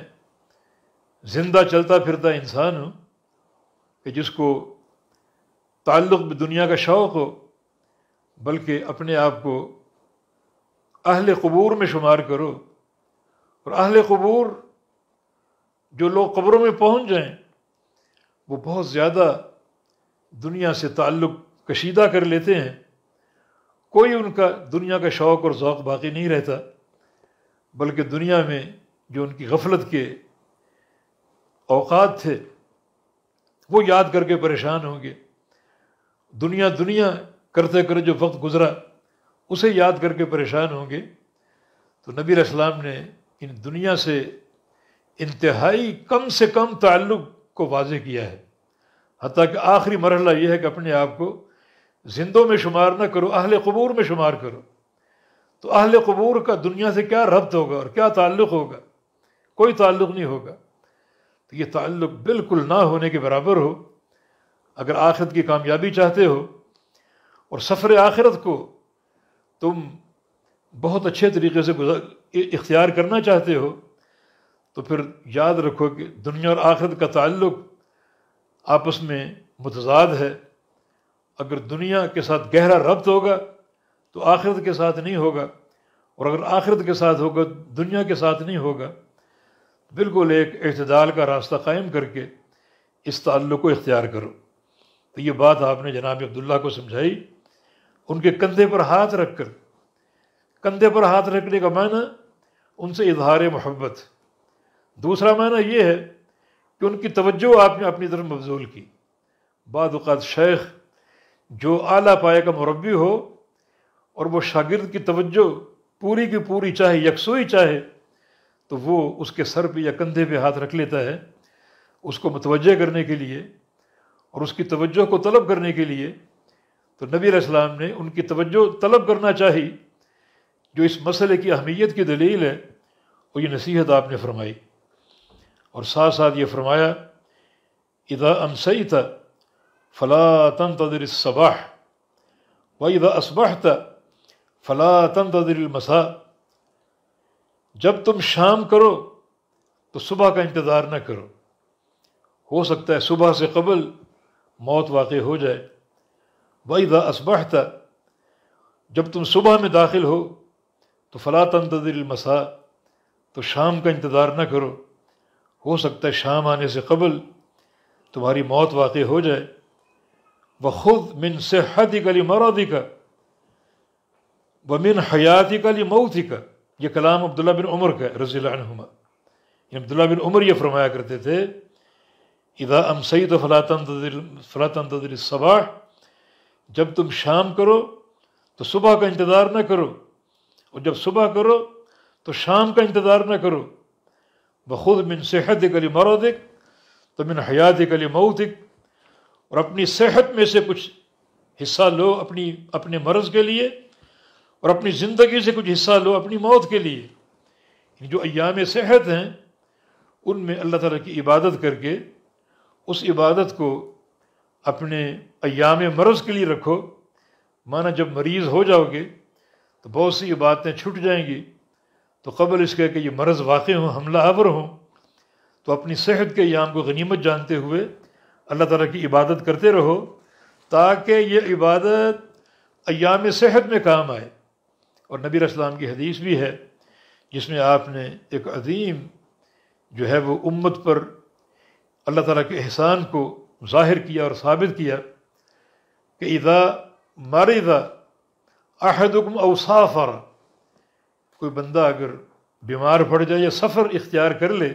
زندہ چلتا پھرتا انسان ہوں کہ جس کو تعلق دنیا کا شوق ہو، بلکہ اپنے آپ کو اہل قبور میں شمار کرو۔ اور اہل قبور جو لوگ قبروں میں پہنچ جائیں وہ بہت زیادہ دنیا سے تعلق کشیدہ کر لیتے ہیں، کوئی ان کا دنیا کا شوق اور ذوق باقی نہیں رہتا، بلکہ دنیا میں جو ان کی غفلت کے اوقات تھے وہ یاد کر کے پریشان ہوں گے، دنیا دنیا کرتے کرتے جو وقت گزرا اسے یاد کر کے پریشان ہوں گے۔ تو نبی علیہ السلام نے ان دنیا سے انتہائی کم سے کم تعلق کو واضح کیا ہے، حتیٰ کہ آخری مرحلہ یہ ہے کہ اپنے آپ کو زندوں میں شمار نہ کرو، اہل قبور میں شمار کرو۔ تو اہل قبور کا دنیا سے کیا ربط ہوگا اور کیا تعلق ہوگا؟ کوئی تعلق نہیں ہوگا۔ تو یہ تعلق بالکل نہ ہونے کے برابر ہو۔ اگر آخرت کی کامیابی چاہتے ہو اور سفر آخرت کو تم بہت اچھے طریقے سے اختیار کرنا چاہتے ہو تو پھر یاد رکھو کہ دنیا اور آخرت کا تعلق آپس میں متضاد ہے۔ اگر دنیا کے ساتھ گہرا ربط ہوگا تو آخرت کے ساتھ نہیں ہوگا، اور اگر آخرت کے ساتھ ہوگا دنیا کے ساتھ نہیں ہوگا۔ بالکل ایک اعتدال کا راستہ قائم کر کے اس تعلق کو اختیار کرو۔ تو یہ بات آپ نے جناب عبداللہ کو سمجھائی، ان کے کندھے پر ہاتھ رکھ کر۔ کندھے پر ہاتھ رکھنے کا معنی ان سے اظہار محبت۔ دوسرا معنی یہ ہے کہ ان کی توجہ آپ نے اپنی طرف مبذول کی۔ بعض اوقات شیخ جو اعلیٰ پائے کا مربی ہو اور وہ شاگرد کی توجہ پوری کی پوری چاہے، یکسوئی چاہے، تو وہ اس کے سر پہ یا کندھے پہ ہاتھ رکھ لیتا ہے اس کو متوجہ کرنے کے لیے اور اس کی توجہ کو طلب کرنے کے لیے۔ تو نبی علیہ السلام نے ان کی توجہ طلب کرنا چاہی، جو اس مسئلے کی اہمیت کی دلیل ہے، وہ یہ نصیحت آپ نے فرمائی۔ اور ساتھ ساتھ یہ فرمایا اذا امسیت فلا تنتظر الصباح واذا اصبحت فلا تنتظر المساء، جب تم شام کرو تو صبح کا انتظار نہ کرو، ہو سکتا ہے صبح سے قبل موت واقع ہو جائے۔ وَإِذَا أَصْبَحْتَ، جب تم صبح میں داخل ہو تو فَلَا تَنْتَظِرِ الْمَسَاء، تو شام کا انتظار نہ کرو، ہو سکتا ہے شام آنے سے قبل تمہاری موت واقع ہو جائے۔ وَخُذْ مِنْ صِحَّتِكَ لِمَرَضِكَ وَمِنْ حَيَاتِكَ لِمَوْتِكَ، یہ کلام عبداللہ بن عمر کا رضی اللہ عنہما۔ عبداللہ بن عمر یہ فرمایا کرتے تھے اذا امسیت فلا تنتظر الصباح، جب تم شام کرو تو صبح کا انتظار نہ کرو، اور جب صبح کرو تو شام کا انتظار نہ کرو۔ وخذ من صحتک لمرضک ومن حیاتک لموتک، اور اپنی صحت میں سے کچھ حصہ لو اپنے مرض کے لیے، اور اپنی زندگی سے کچھ حصہ لو اپنی موت کے لیے۔ جو ایام صحت ہیں ان میں اللہ تعالیٰ کی عبادت کر کے اس عبادت کو اپنے ایام مرض کے لیے رکھو۔ مانا جب مریض ہو جاؤ گے تو بہت سی عبادتیں چھوٹ جائیں گی، تو قبل اس کے کہ یہ مرض واقع ہوں، حملہ آور ہوں، تو اپنی صحت کے ایام کو غنیمت جانتے ہوئے اللہ تعالیٰ کی عبادت کرتے رہو، تاکہ یہ عبادت ایام صحت میں کام آئے۔ اور نبی علیہ السلام کی حدیث بھی ہے جس میں آپ نے ایک عظیم جو ہے وہ امت پر اللہ تعالیٰ کے احسان کو ظاہر کیا اور ثابت کیا کہ اذا مرض احدکم او سافر، کوئی بندہ اگر بیمار پڑ جائے یا سفر اختیار کر لے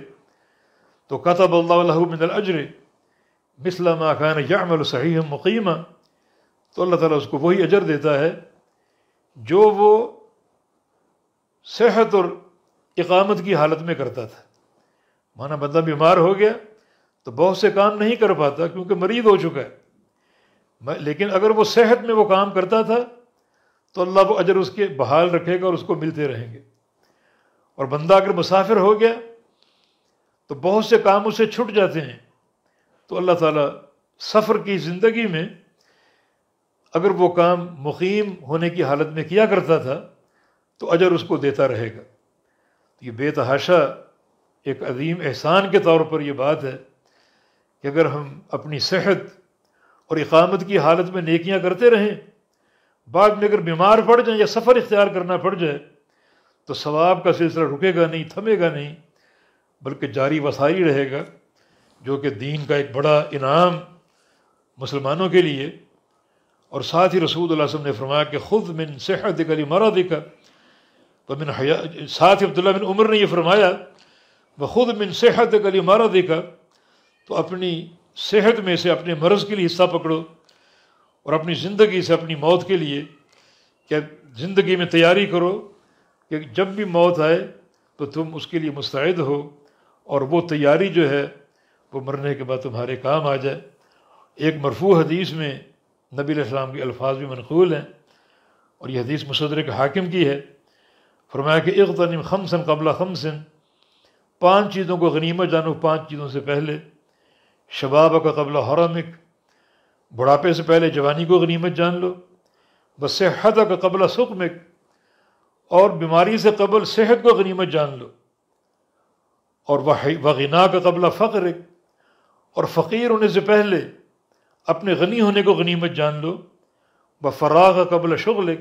تو کتب اللہ له من الاجر مثل ما كان يعمل صحیحا مقیما، تو اللہ تعالیٰ اس کو وہی اجر دیتا ہے جو وہ صحت اور اقامت کی حالت میں کرتا تھا۔ مانا بندہ بیمار ہو گیا تو بہت سے کام نہیں کر پاتا کیونکہ مریض ہو چکا ہے، لیکن اگر وہ صحت میں وہ کام کرتا تھا تو اللہ وہ اجر اس کے بحال رکھے گا اور اس کو ملتے رہیں گے۔ اور بندہ اگر مسافر ہو گیا تو بہت سے کام اسے چھٹ جاتے ہیں، تو اللہ تعالیٰ سفر کی زندگی میں اگر وہ کام مقیم ہونے کی حالت میں کیا کرتا تھا تو اجر اس کو دیتا رہے گا۔ یہ بے تحاشا ایک عظیم احسان کے طور پر یہ بات ہے کہ اگر ہم اپنی صحت اور اقامت کی حالت میں نیکیاں کرتے رہیں، بعد میں اگر بیمار پڑ جائیں یا سفر اختیار کرنا پڑ جائے تو ثواب کا سلسلہ رکے گا نہیں، تھمے گا نہیں، بلکہ جاری وساری رہے گا، جو کہ دین کا ایک بڑا انعام مسلمانوں کے لیے۔ اور ساتھ ہی رسول اللہ صلی اللہ علیہ وسلم نے فرمایا کہ خذ من صحتک لمرضک ومن حیاتک، ساتھ ہی عبداللہ بن عمر نے یہ فرمایا وخذ من صحتک لمرضک، تو اپنی صحت میں سے اپنے مرض کے لیے حصہ پکڑو اور اپنی زندگی سے اپنی موت کے لیے کہ زندگی میں تیاری کرو کہ جب بھی موت آئے تو تم اس کے لیے مستعد ہو، اور وہ تیاری جو ہے وہ مرنے کے بعد تمہارے کام آ جائے۔ ایک مرفوع حدیث میں نبی علیہ السلام کے الفاظ بھی منقول ہیں، اور یہ حدیث مستدرک حاکم کی ہے۔ فرمایا کہ اغتنم خمسا قبل خمس، 5 چیزوں کو غنیمت جانو 5 چیزوں سے پہلے۔ شبابک قبل حرمک، بڑھاپے سے پہلے جوانی کو غنیمت جان لو۔ بصحتک قبل سقمک، اور بیماری سے قبل صحت کو غنیمت جان لو۔ اور وغناک قبل فقرک، اور فقیر ہونے سے پہلے اپنے غنی ہونے کو غنیمت جان لو۔ بفراغ قبل شغلک،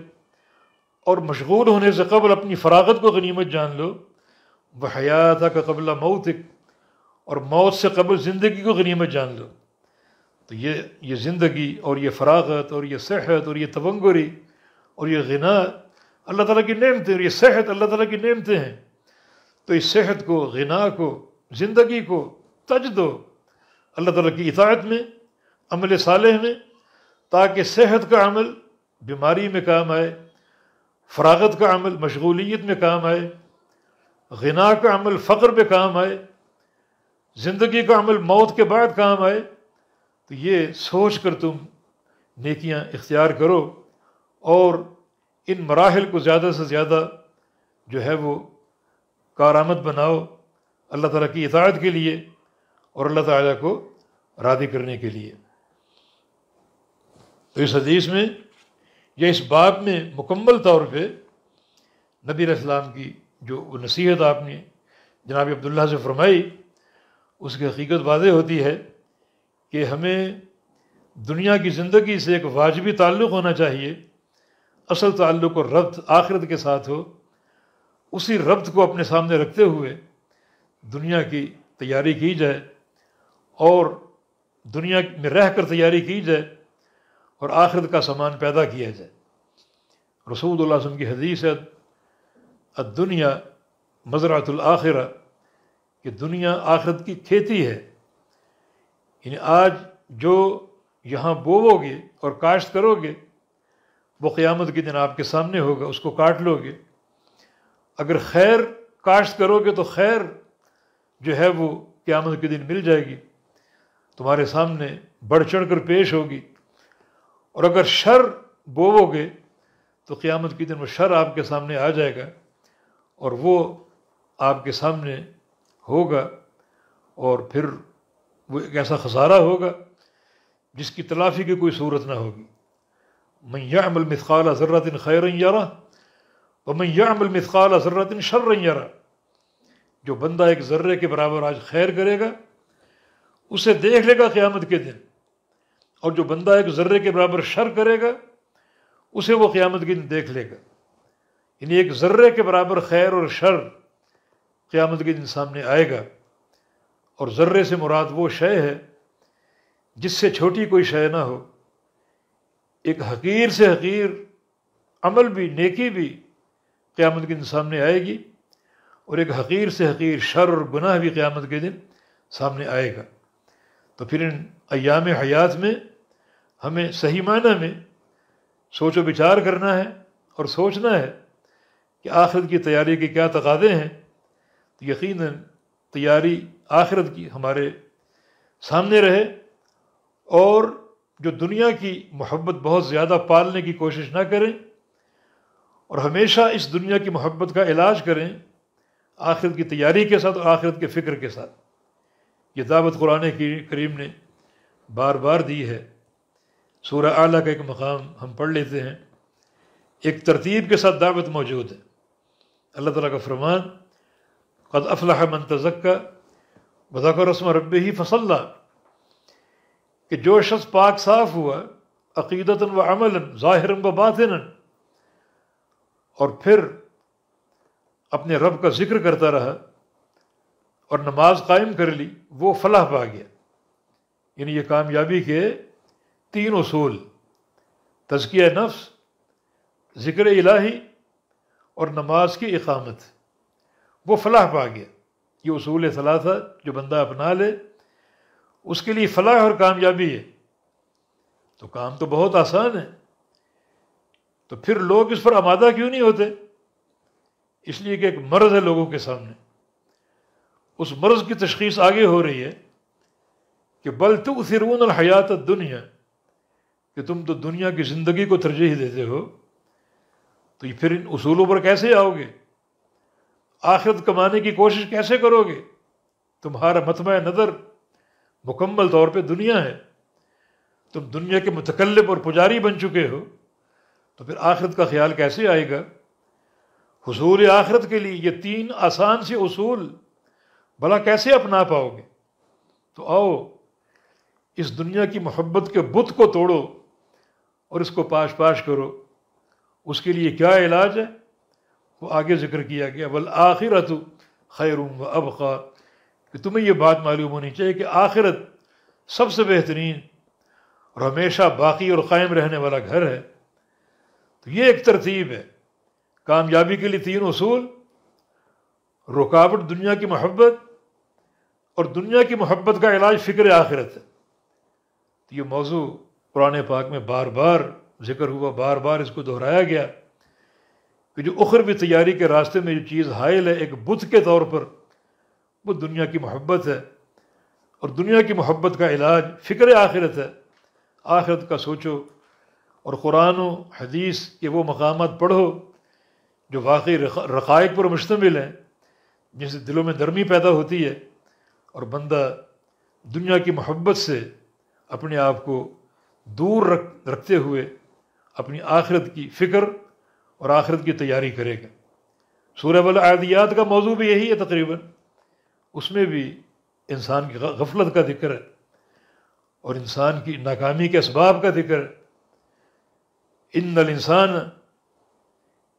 اور مشغول ہونے سے قبل اپنی فراغت کو غنیمت جان لو۔ بحیاتک قبل موتک، اور موت سے قبل زندگی کو غنیمت جان لو۔ تو یہ زندگی اور یہ فراغت اور یہ صحت اور یہ تونگری اور یہ غنا اللہ تعالیٰ کی نعمتیں، اور یہ صحت اللہ تعالیٰ کی نعمتیں ہیں۔ تو اس صحت کو، غنا کو، زندگی کو تج دو اللہ تعالیٰ کی اطاعت میں، عمل صالح میں، تاکہ صحت کا عمل بیماری میں کام آئے، فراغت کا عمل مشغولیت میں کام آئے، غنا کا عمل فقر پہ کام آئے، زندگی کا عمل موت کے بعد کام آئے۔ تو یہ سوچ کر تم نیکیاں اختیار کرو، اور ان مراحل کو زیادہ سے زیادہ جو ہے وہ کارآمد بناؤ اللہ تعالیٰ کی اطاعت کے لیے اور اللہ تعالیٰ کو راضی کرنے کے لیے۔ تو اس حدیث میں یا اس باب میں مکمل طور پہ نبی علیہ السلام کی جو نصیحت آپ نے جناب عبداللہ سے فرمائی، اس کی حقیقت واضح ہوتی ہے کہ ہمیں دنیا کی زندگی سے ایک واجبی تعلق ہونا چاہیے، اصل تعلق اور ربط آخرت کے ساتھ ہو۔ اسی ربط کو اپنے سامنے رکھتے ہوئے دنیا کی تیاری کی جائے، اور دنیا میں رہ کر تیاری کی جائے، اور آخرت کا سامان پیدا کیا جائے۔ رسول اللہ صلی اللہ علیہ وسلم کی حدیث ہے الدنیا مزرعۃ الآخرہ، کہ دنیا آخرت کی کھیتی ہے۔ یعنی آج جو یہاں بوو گے اور کاشت کرو گے وہ قیامت کے دن آپ کے سامنے ہوگا، اس کو کاٹ لو گے۔ اگر خیر کاشت کرو گے تو خیر جو ہے وہ قیامت کے دن مل جائے گی، تمہارے سامنے بڑھ چڑھ کر پیش ہوگی۔ اور اگر شر بوو گے تو قیامت کے دن وہ شر آپ کے سامنے آ جائے گا، اور وہ آپ کے سامنے ہوگا، اور پھر وہ ایک ایسا خسارہ ہوگا جس کی تلافی کی کوئی صورت نہ ہوگی۔ من یعمل مثقال ذرۃ خیرا یرہ ومن یعمل مثقال ذرۃ شرا یرہ، جو بندہ ایک ذرے کے برابر آج خیر کرے گا اسے دیکھ لے گا قیامت کے دن، اور جو بندہ ایک ذرے کے برابر شر کرے گا اسے وہ قیامت کے دن دیکھ لے گا۔ یعنی ایک ذرے کے برابر خیر اور شر قیامت کے دن سامنے آئے گا، اور ذرے سے مراد وہ شے ہے جس سے چھوٹی کوئی شے نہ ہو۔ ایک حقیر سے حقیر عمل بھی، نیکی بھی قیامت کے دن سامنے آئے گی، اور ایک حقیر سے حقیر شر اور گناہ بھی قیامت کے دن سامنے آئے گا۔ تو پھر ان ایام حیات میں ہمیں صحیح معنی میں سوچ و بچار کرنا ہے، اور سوچنا ہے کہ آخرت کی تیاری کے کیا تقاضے ہیں۔ تو یقیناً تیاری آخرت کی ہمارے سامنے رہے، اور جو دنیا کی محبت بہت زیادہ پالنے کی کوشش نہ کریں، اور ہمیشہ اس دنیا کی محبت کا علاج کریں آخرت کی تیاری کے ساتھ اور آخرت کے فکر کے ساتھ۔ یہ دعوت قرآن کریم نے بار بار دی ہے۔ سورہ اعلیٰ کا ایک مقام ہم پڑھ لیتے ہیں، ایک ترتیب کے ساتھ دعوت موجود ہے۔ اللہ تعالیٰ کا فرمان قد افلح من تزکیٰ وذکر اسم ربہ فصلی، کہ جو شخص پاک صاف ہوا عقیدتاً و عملاً ظاہراً و باطناً، اور پھر اپنے رب کا ذکر کرتا رہا اور نماز قائم کر لی، وہ فلاح پا گیا۔ یعنی یہ کامیابی کے 3 اصول، تزکیہ نفس، ذکر الہی اور نماز کی اقامت، وہ فلاح پا گیا۔ یہ اصول ثلاثہ جو بندہ اپنا لے اس کے لیے فلاح اور کامیابی ہے، تو کام تو بہت آسان ہے، تو پھر لوگ اس پر آمادہ کیوں نہیں ہوتے؟ اس لیے کہ ایک مرض ہے لوگوں کے سامنے، اس مرض کی تشخیص آگے ہو رہی ہے کہ بل تؤثرون الحیات الدنیا، کہ تم تو دنیا کی زندگی کو ترجیح دیتے ہو، تو یہ پھر ان اصولوں پر کیسے آؤ گے؟ آخرت کمانے کی کوشش کیسے کرو گے؟ تمہارا مطمع نظر مکمل طور پہ دنیا ہے، تم دنیا کے متکلب اور پجاری بن چکے ہو، تو پھر آخرت کا خیال کیسے آئے گا؟ حصول آخرت کے لیے یہ 3 آسان سے اصول بھلا کیسے اپنا پاؤ گے؟ تو آؤ اس دنیا کی محبت کے بت کو توڑو اور اس کو پاش پاش کرو۔ اس کے لیے کیا علاج ہے؟ وہ آگے ذکر کیا گیا، والآخرۃ خیر و ابقیٰ، کہ تمہیں یہ بات معلوم ہونی چاہیے کہ آخرت سب سے بہترین اور ہمیشہ باقی اور قائم رہنے والا گھر ہے۔ تو یہ ایک ترتیب ہے کامیابی کے لیے، 3 اصول، رکاوٹ دنیا کی محبت، اور دنیا کی محبت کا علاج فکر آخرت ہے۔ تو یہ موضوع قرآن پاک میں بار بار ذکر ہوا، بار بار اس کو دہرایا گیا کہ جو اخروی تیاری کے راستے میں جو چیز حائل ہے ایک بت کے طور پر، وہ دنیا کی محبت ہے، اور دنیا کی محبت کا علاج فکر آخرت ہے۔ آخرت کا سوچو اور قرآن و حدیث کے وہ مقامات پڑھو جو واقعی رقائق پر مشتمل ہیں، جن سے دلوں میں نرمی پیدا ہوتی ہے اور بندہ دنیا کی محبت سے اپنے آپ کو دور رکھتے ہوئے اپنی آخرت کی فکر اور آخرت کی تیاری کرے گا۔ سورہ والعادیات کا موضوع بھی یہی ہے تقریباً، اس میں بھی انسان کی غفلت کا ذکر ہے اور انسان کی ناکامی کے اسباب کا ذکر ہے۔ ان الانسان،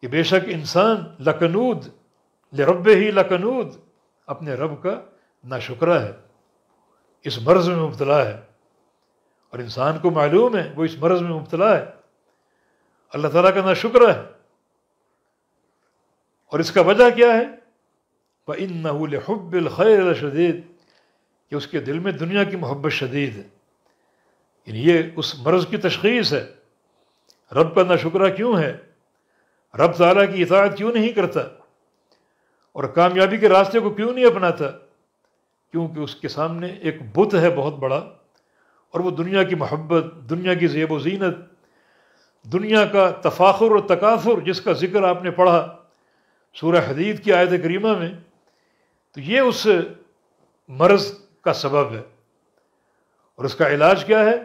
کہ بے شک انسان، لکنود لربہ لکنود، اپنے رب کا ناشکرہ ہے، اس مرض میں مبتلا ہے، اور انسان کو معلوم ہے وہ اس مرض میں مبتلا ہے، اللہ تعالیٰ کا ناشکرہ ہے۔ اور اس کا وجہ کیا ہے؟ وَإِنَّهُ لِحُبِّ الْخَيْرِ لَشَدِيدٌ، کہ اس کے دل میں دنیا کی محبت شدید ہے، یعنی یہ اس مرض کی تشخیص ہے۔ رب کا ناشکرہ کیوں ہے؟ رب تعالیٰ کی اطاعت کیوں نہیں کرتا اور کامیابی کے راستے کو کیوں نہیں اپناتا؟ کیونکہ اس کے سامنے ایک بت ہے بہت بڑا، اور وہ دنیا کی محبت، دنیا کی زیب و زینت، دنیا کا تفاخر اور تکاثر، جس کا ذکر آپ نے پڑھا سورہ حدید کی آیت کریمہ میں، تو یہ اس مرض کا سبب ہے۔ اور اس کا علاج کیا ہے؟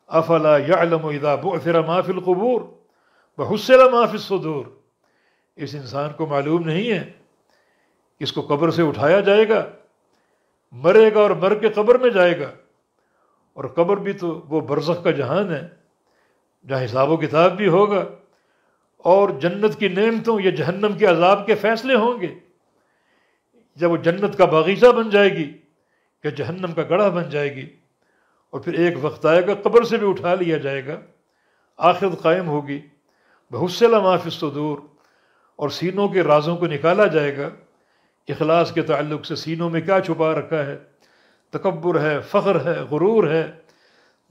افلا یعلم اذا بعثر ما فی القبور وحصل ما فی الصدور، اس انسان کو معلوم نہیں ہے کہ اس کو قبر سے اٹھایا جائے گا، مرے گا اور مر کے قبر میں جائے گا، اور قبر بھی تو وہ برزخ کا جہان ہے جہاں حساب و کتاب بھی ہوگا، اور جنت کی نعمتوں یا جہنم کے عذاب کے فیصلے ہوں گے۔ جب وہ جنت کا باغیچہ بن جائے گی کہ جہنم کا گڑھا بن جائے گی، اور پھر ایک وقت آئے گا قبر سے بھی اٹھا لیا جائے گا، آخرت قائم ہوگی، بحصل ما فی الصدور، اور سینوں کے رازوں کو نکالا جائے گا۔ اخلاص کے تعلق سے سینوں میں کیا چھپا رکھا ہے، تکبر ہے، فخر ہے، غرور ہے،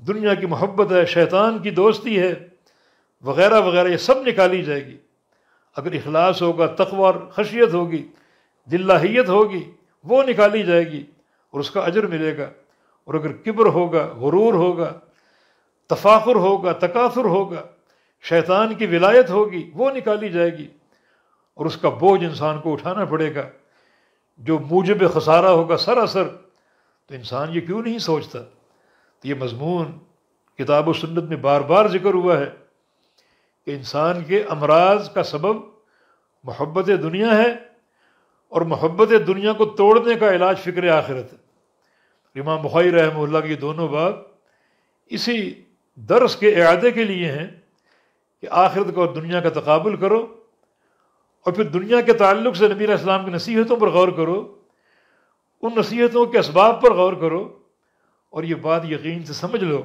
دنیا کی محبت ہے، شیطان کی دوستی ہے، وغیرہ وغیرہ، یہ سب نکالی جائے گی۔ اگر اخلاص ہوگا، تقوی اور خشیت ہوگی، دلاہیت ہوگی، وہ نکالی جائے گی اور اس کا اجر ملے گا۔ اور اگر کبر ہوگا، غرور ہوگا، تفاخر ہوگا، تکاثر ہوگا، شیطان کی ولایت ہوگی، وہ نکالی جائے گی، اور اس کا بوجھ انسان کو اٹھانا پڑے گا جو موجب خسارہ ہوگا سراسر۔ تو انسان یہ کیوں نہیں سوچتا؟ تو یہ مضمون کتاب و سنت میں بار بار ذکر ہوا ہے کہ انسان کے امراض کا سبب محبت دنیا ہے، اور محبت دنیا کو توڑنے کا علاج فکر آخرت ہے۔ امام بخاری رحمہ اللہ کے یہ دونوں باب اسی درس کے اعادے کے لیے ہیں کہ آخرت کو اور دنیا کا تقابل کرو، اور پھر دنیا کے تعلق سے نبی علیہ السلام کی نصیحتوں پر غور کرو، ان نصیحتوں کے اسباب پر غور کرو، اور یہ بات یقین سے سمجھ لو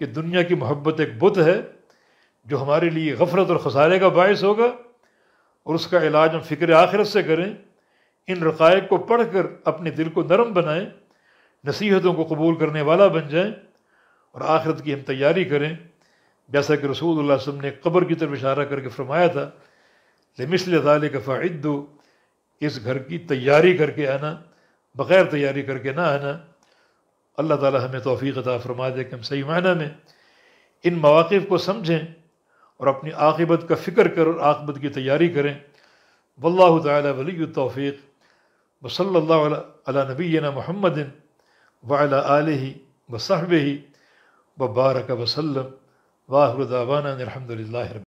کہ دنیا کی محبت ایک بت ہے جو ہمارے لیے غفلت اور خسارے کا باعث ہوگا، اور اس کا علاج ہم فکر آخرت سے کریں، ان رقائق کو پڑھ کر اپنے دل کو نرم بنائیں، نصیحتوں کو قبول کرنے والا بن جائیں اور آخرت کی ہم تیاری کریں، جیسا کہ رسول اللہ صلی اللہ علیہ وسلم نے قبر کی طرف اشارہ کر کے فرمایا تھا لمثل ذالک فاعدوا، اس گھر کی تیاری کر کے آنا، بغیر تیاری کر کے نہ آنا۔ اللہ تعالی ہمیں توفیق عطا فرما دے کہ ہم صحیح معنی میں ان مواقف کو سمجھیں اور اپنی عاقبت کا فکر کر اور عاقبت کی تیاری کریں۔ واللہ تعالی ولی التوفیق، وصلی اللہ علی نبینا محمد وعلی آلہ وصحبہ وبارک وسلم، وآخر دعوانا ان الحمد للہ رب العالمین۔